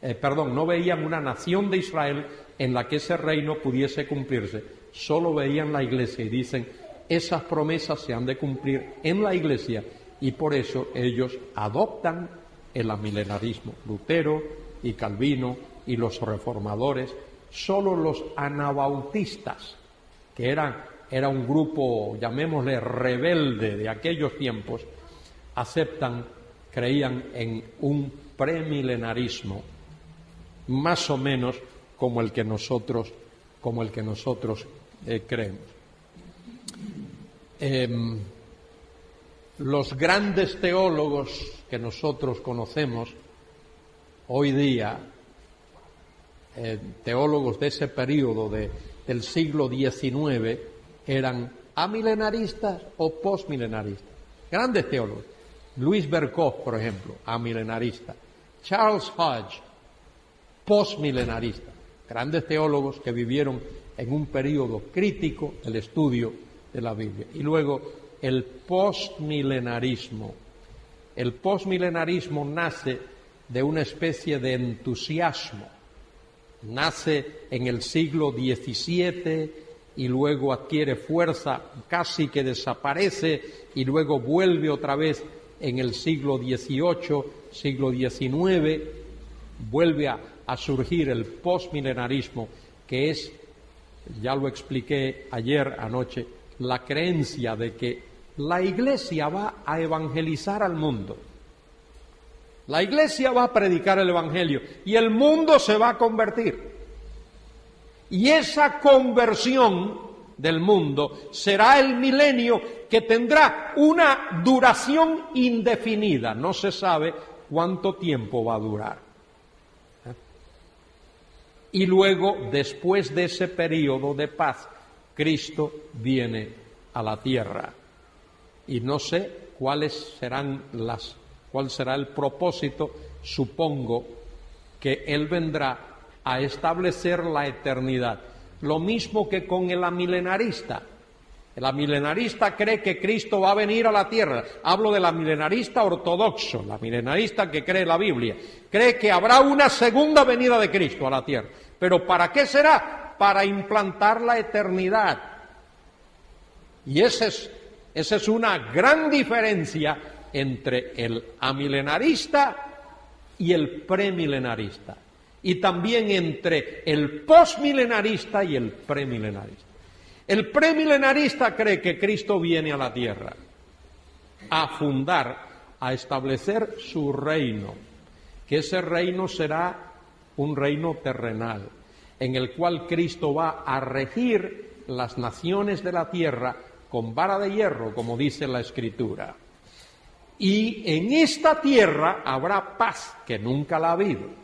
no veían una nación de Israel en la que ese reino pudiese cumplirse. Solo veían la iglesia y dicen, esas promesas se han de cumplir en la iglesia, y por eso ellos adoptan el amilenarismo. Lutero y Calvino y los reformadores. Solo los anabautistas, que era un grupo, llamémosle rebelde de aquellos tiempos, creían en un premilenarismo más o menos como el que nosotros creemos. Los grandes teólogos que nosotros conocemos hoy día, teólogos de ese periodo del siglo XIX, eran amilenaristas o postmilenaristas. Grandes teólogos. Luis Berkhof, por ejemplo, amilenarista. Charles Hodge, postmilenarista. Grandes teólogos que vivieron en un periodo crítico del estudio de la Biblia. Y luego el postmilenarismo. El postmilenarismo nace de una especie de entusiasmo. Nace en el siglo XVII y luego adquiere fuerza, casi que desaparece, y luego vuelve otra vez en el siglo XVIII, siglo XIX, vuelve a a surgir el postmilenarismo, que es, ya lo expliqué ayer anoche, la creencia de que la Iglesia va a evangelizar al mundo. La Iglesia va a predicar el Evangelio y el mundo se va a convertir. Y esa conversión del mundo será el milenio, que tendrá una duración indefinida. No se sabe cuánto tiempo va a durar. Y luego, después de ese periodo de paz, Cristo viene a la tierra. Y no sé cuál será el propósito. Supongo que Él vendrá a establecer la eternidad. Lo mismo que con el amilenarista. El amilenarista cree que Cristo va a venir a la tierra. Hablo del amilenarista ortodoxo, el amilenarista que cree la Biblia. Cree que habrá una segunda venida de Cristo a la tierra. ¿Pero para qué será? Para implantar la eternidad. Y esa es una gran diferencia entre el amilenarista y el premilenarista. Y también entre el postmilenarista y el premilenarista. El premilenarista cree que Cristo viene a la tierra a fundar, a establecer su reino, que ese reino será un reino terrenal, en el cual Cristo va a regir las naciones de la tierra con vara de hierro, como dice la Escritura. Y en esta tierra habrá paz, que nunca la ha habido.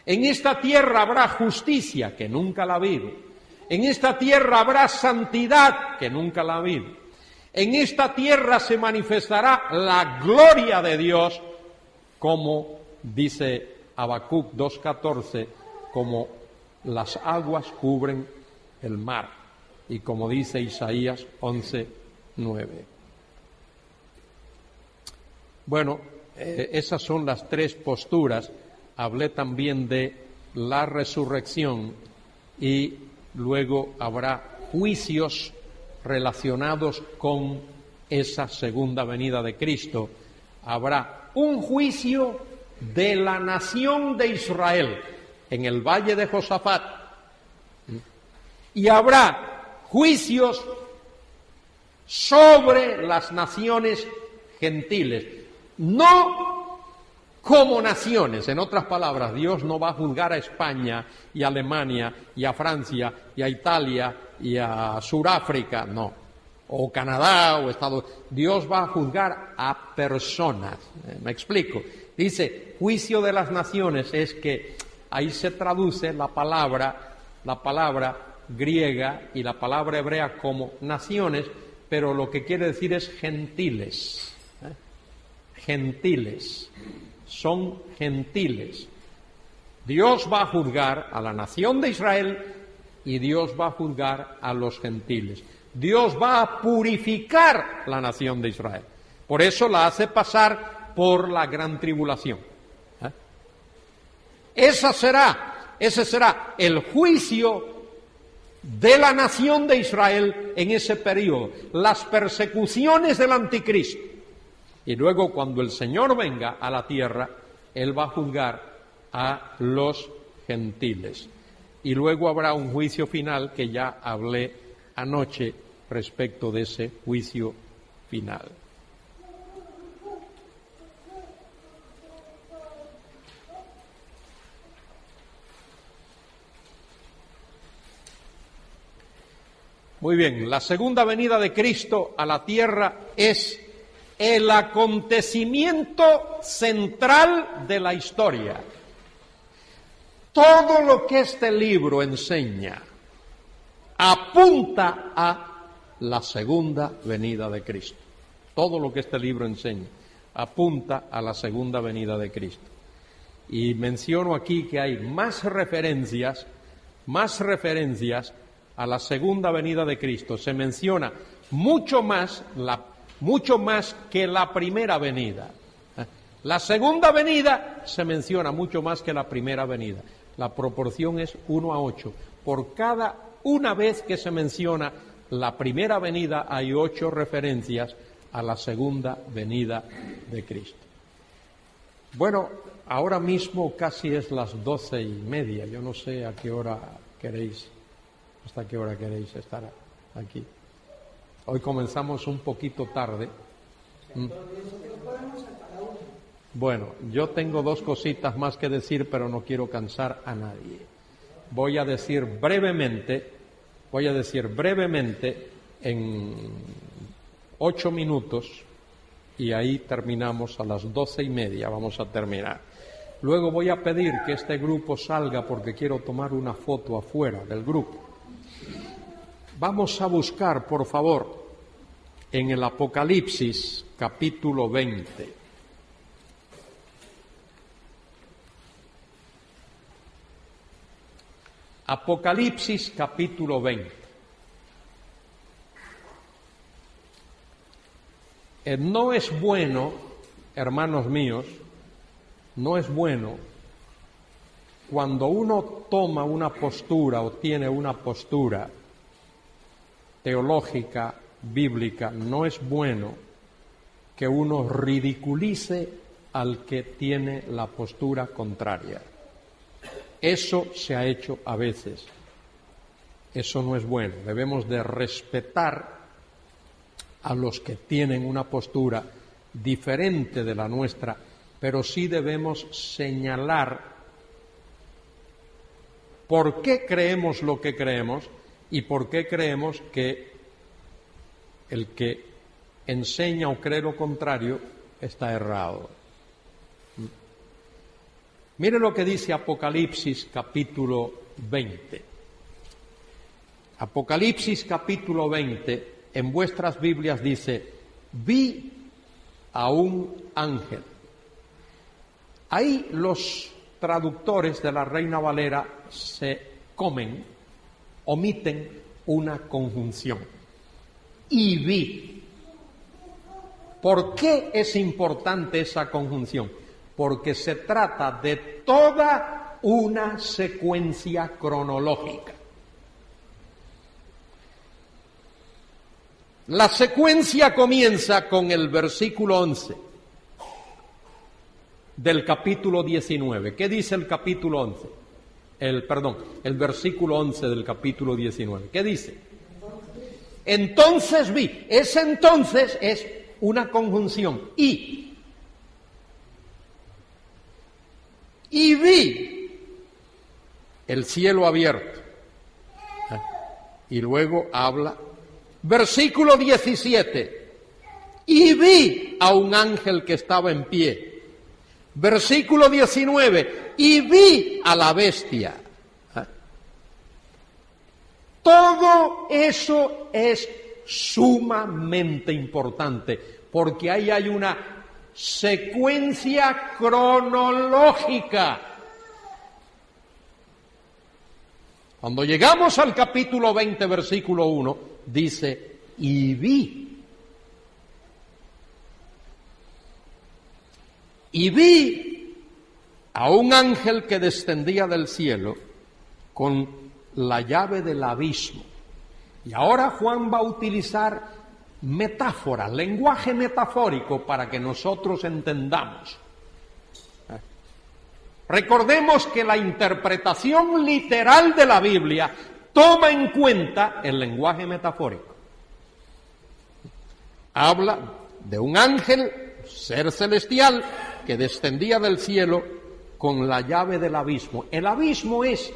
En esta tierra habrá justicia, que nunca la ha habido. En esta tierra habrá santidad, que nunca la ha habido. En esta tierra se manifestará la gloria de Dios, como dice Habacuc 2:14, como las aguas cubren el mar, y como dice Isaías 11:9. Bueno, esas son las tres posturas. Hablé también de la resurrección y luego habrá juicios relacionados con esa segunda venida de Cristo. Habrá un juicio de la nación de Israel en el valle de Josafat. Y habrá juicios sobre las naciones gentiles. No como naciones, en otras palabras, Dios no va a juzgar a España y a Alemania y a Francia y a Italia y a Sudáfrica, no, o Canadá o Estados Unidos. Dios va a juzgar a personas. Me explico. Dice, juicio de las naciones, es que ahí se traduce la palabra griega y la palabra hebrea como naciones, pero lo que quiere decir es gentiles. Gentiles. Son gentiles. Dios va a juzgar a la nación de Israel y Dios va a juzgar a los gentiles. Dios va a purificar la nación de Israel. Por eso la hace pasar por la gran tribulación. Ese será el juicio de la nación de Israel en ese periodo. Las persecuciones del anticristo. Y luego, cuando el Señor venga a la tierra, Él va a juzgar a los gentiles. Y luego habrá un juicio final, que ya hablé anoche respecto de ese juicio final. Muy bien, la segunda venida de Cristo a la tierra es el acontecimiento central de la historia. Todo lo que este libro enseña apunta a la segunda venida de Cristo. Todo lo que este libro enseña apunta a la segunda venida de Cristo. Y menciono aquí que hay más referencias a la segunda venida de Cristo. Se menciona mucho más que la primera venida. La segunda venida se menciona mucho más que la primera venida. La proporción es 1:8. Por cada una vez que se menciona la primera venida, hay 8 referencias a la segunda venida de Cristo. Bueno, ahora mismo casi es las 12:30. Yo no sé a qué hora queréis, hasta qué hora queréis estar aquí. Hoy comenzamos un poquito tarde. Bueno, yo tengo 2 cositas más que decir, pero no quiero cansar a nadie. Voy a decir brevemente en 8 minutos, y ahí terminamos a las 12:30, vamos a terminar. Luego voy a pedir que este grupo salga porque quiero tomar una foto afuera del grupo. Vamos a buscar, por favor, en el Apocalipsis, capítulo 20. Apocalipsis, capítulo 20. No es bueno, hermanos míos, no es bueno cuando uno toma una postura o tiene una postura teológica, bíblica, no es bueno que uno ridiculice al que tiene la postura contraria. Eso se ha hecho a veces. Eso no es bueno. Debemos de respetar a los que tienen una postura diferente de la nuestra, pero sí debemos señalar por qué creemos lo que creemos y por qué creemos que el que enseña o cree lo contrario está errado. Mire lo que dice Apocalipsis capítulo 20. Apocalipsis capítulo 20, en vuestras Biblias dice, vi a un ángel. Ahí los traductores de la Reina Valera omiten una conjunción. Y vi. ¿Por qué es importante esa conjunción? Porque se trata de toda una secuencia cronológica. La secuencia comienza con el versículo 11 del capítulo 19. ¿Qué dice el capítulo 11? El versículo 11 del capítulo 19. ¿Qué dice? Entonces vi. Ese entonces es una conjunción. Y vi el cielo abierto. Y luego habla. Versículo 17. Y vi a un ángel que estaba en pie. Versículo 19. Y vi a la bestia. Todo eso es sumamente importante, porque ahí hay una secuencia cronológica. Cuando llegamos al capítulo 20, versículo 1, dice, y vi a un ángel que descendía del cielo con la llave del abismo. Y ahora Juan va a utilizar metáforas, lenguaje metafórico para que nosotros entendamos. Recordemos que la interpretación literal de la Biblia toma en cuenta el lenguaje metafórico. Habla de un ángel, ser celestial, que descendía del cielo con la llave del abismo. El abismo es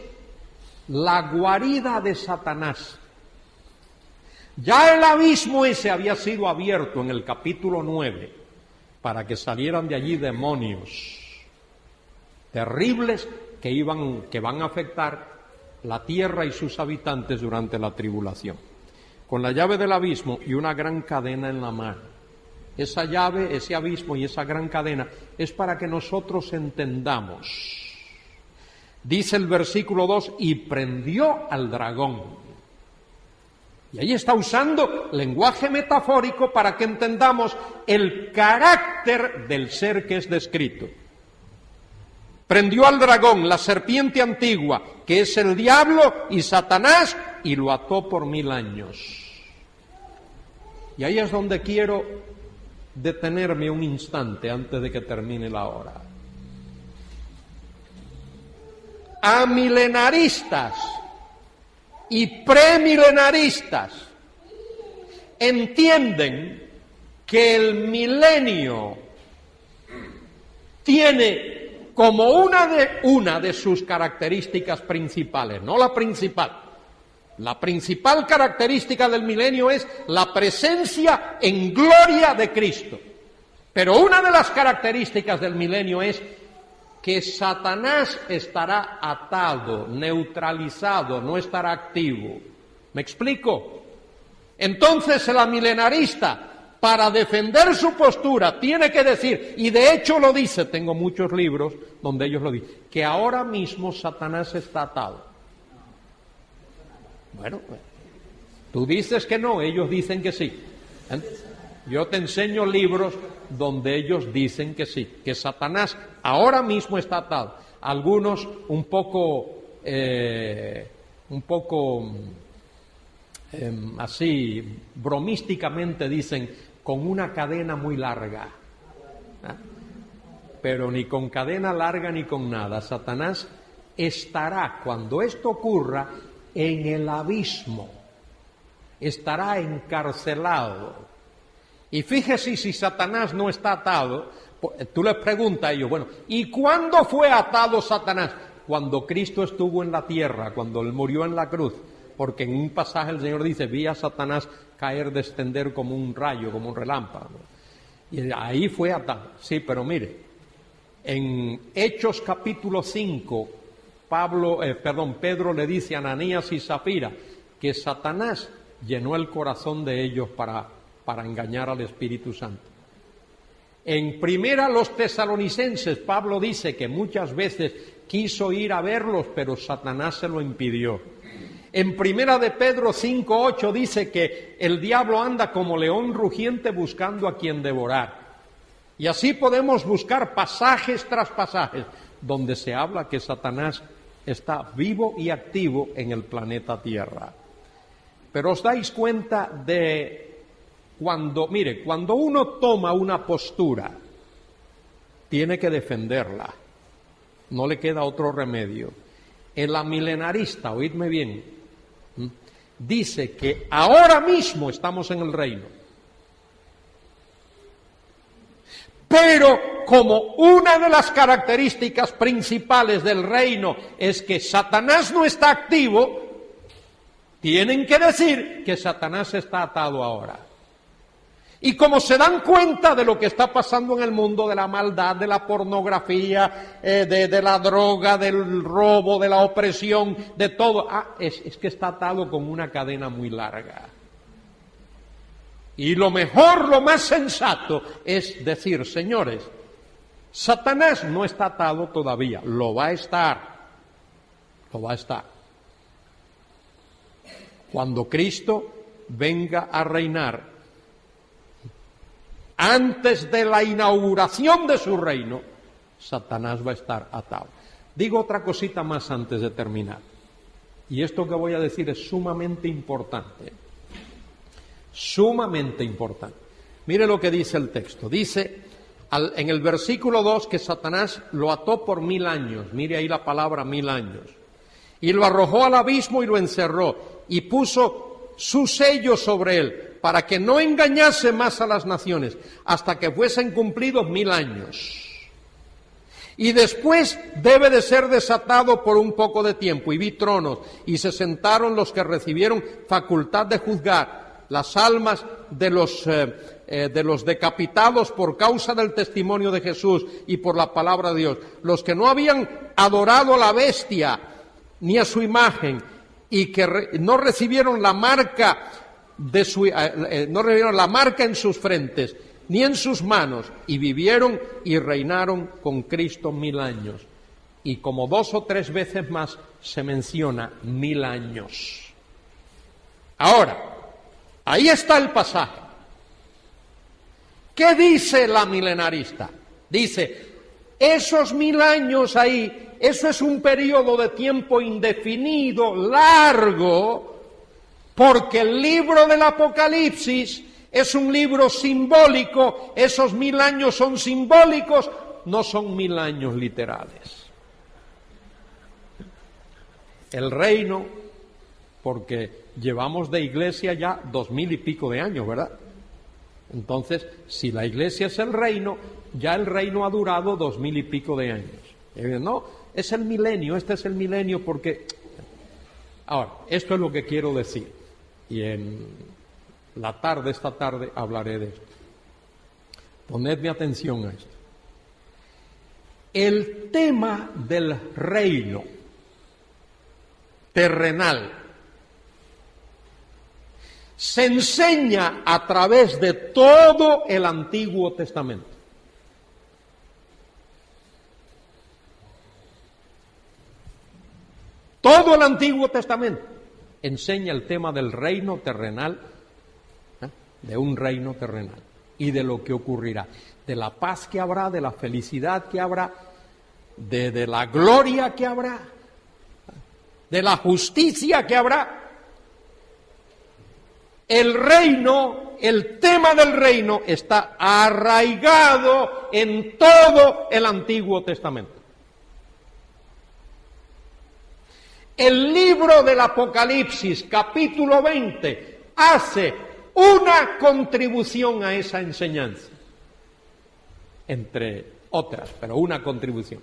la guarida de Satanás. Ya el abismo ese había sido abierto en el capítulo 9 para que salieran de allí demonios terribles que van a afectar la tierra y sus habitantes durante la tribulación. Con la llave del abismo y una gran cadena en la mano. Esa llave, ese abismo y esa gran cadena es para que nosotros entendamos. Dice el versículo 2, y prendió al dragón. Y ahí está usando lenguaje metafórico para que entendamos el carácter del ser que es descrito. Prendió al dragón, la serpiente antigua, que es el diablo y Satanás, y lo ató por 1000 años. Y ahí es donde quiero detenerme un instante antes de que termine la hora. amilenaristas y premilenaristas entienden que el milenio tiene como una de sus características principales, no la principal. La principal característica del milenio es la presencia en gloria de Cristo. Pero una de las características del milenio es que Satanás estará atado, neutralizado, no estará activo. ¿Me explico? Entonces el milenarista, para defender su postura, tiene que decir, y de hecho lo dice, tengo muchos libros donde ellos lo dicen, que ahora mismo Satanás está atado. Bueno, tú dices que no, ellos dicen que sí. Yo te enseño libros donde ellos dicen que sí, que Satanás ahora mismo está atado. Algunos un poco así bromísticamente dicen con una cadena muy larga. Pero ni con cadena larga ni con nada. Satanás estará, cuando esto ocurra, en el abismo, estará encarcelado. Y fíjese, si Satanás no está atado, tú les preguntas a ellos, bueno, ¿y cuándo fue atado Satanás? Cuando Cristo estuvo en la tierra, cuando Él murió en la cruz, porque en un pasaje el Señor dice, vi a Satanás caer, descender como un rayo, como un relámpago. Y ahí fue atado. Sí, pero mire, en Hechos capítulo 5, Pedro le dice a Ananías y Zafira que Satanás llenó el corazón de ellos para engañar al Espíritu Santo. En primera los tesalonicenses, Pablo dice que muchas veces quiso ir a verlos, pero Satanás se lo impidió. En primera de Pedro 5:8 dice que el diablo anda como león rugiente buscando a quien devorar. Y así podemos buscar pasajes tras pasajes donde se habla que Satanás está vivo y activo en el planeta Tierra. Pero os dais cuenta de cuando uno toma una postura, tiene que defenderla, no le queda otro remedio. El amilenarista, oídme bien, dice que ahora mismo estamos en el reino. Pero como una de las características principales del reino es que Satanás no está activo, tienen que decir que Satanás está atado ahora. Y como se dan cuenta de lo que está pasando en el mundo, de la maldad, de la pornografía, de la droga, del robo, de la opresión, de todo, es que está atado con una cadena muy larga. Y lo mejor, lo más sensato es decir, señores, Satanás no está atado todavía, lo va a estar. Cuando Cristo venga a reinar, antes de la inauguración de su reino, Satanás va a estar atado. Digo otra cosita más antes de terminar. Y esto que voy a decir es sumamente importante. Sumamente importante. Mire lo que dice el texto. Dice en el versículo 2 que Satanás lo ató por 1000 años. Mire ahí la palabra 1000 años. Y lo arrojó al abismo y lo encerró. Y puso su sello sobre él, para que no engañase más a las naciones, hasta que fuesen cumplidos 1000 años. Y después debe de ser desatado por un poco de tiempo. Y vi tronos, y se sentaron los que recibieron facultad de juzgar las almas de los decapitados por causa del testimonio de Jesús y por la palabra de Dios. Los que no habían adorado a la bestia ni a su imagen y que no recibieron la marca no recibieron la marca en sus frentes ni en sus manos, y vivieron y reinaron con Cristo 1000 años. Y como 2 o 3 veces más se menciona 1000 años. Ahora, ahí está el pasaje. ¿Qué dice la milenarista? Dice, esos 1000 años ahí, eso es un periodo de tiempo indefinido, largo, porque el libro del Apocalipsis es un libro simbólico, esos 1000 años son simbólicos, no son 1000 años literales. el reino, porque llevamos de iglesia ya 2000 y pico de años, ¿verdad? Entonces, si la iglesia es el reino, ya el reino ha durado 2000 y pico de años. No, es el milenio, este es el milenio porque... Ahora, esto es lo que quiero decir, y en esta tarde hablaré de esto. Ponedme atención a esto. El tema del reino terrenal se enseña a través de todo el Antiguo Testamento. Todo el Antiguo Testamento enseña el tema del reino terrenal, de un reino terrenal, y de lo que ocurrirá, de la paz que habrá, de la felicidad que habrá, de la gloria que habrá, de la justicia que habrá. El reino, el tema del reino está arraigado en todo el Antiguo Testamento. El libro del Apocalipsis, capítulo 20, hace una contribución a esa enseñanza, entre otras, pero una contribución.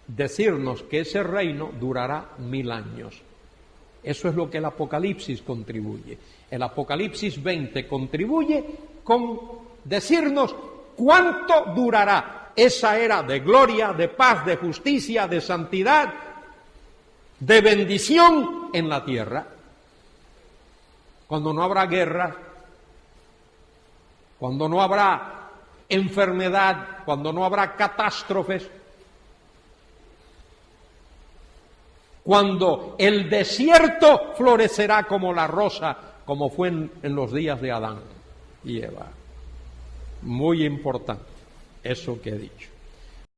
Decirnos que ese reino durará 1000 años. Eso es lo que el Apocalipsis contribuye. El Apocalipsis 20 contribuye con decirnos cuánto durará esa era de gloria, de paz, de justicia, de santidad, de bendición en la tierra, cuando no habrá guerra, cuando no habrá enfermedad, cuando no habrá catástrofes, cuando el desierto florecerá como la rosa, como fue en los días de Adán y Eva. Muy importante eso que he dicho.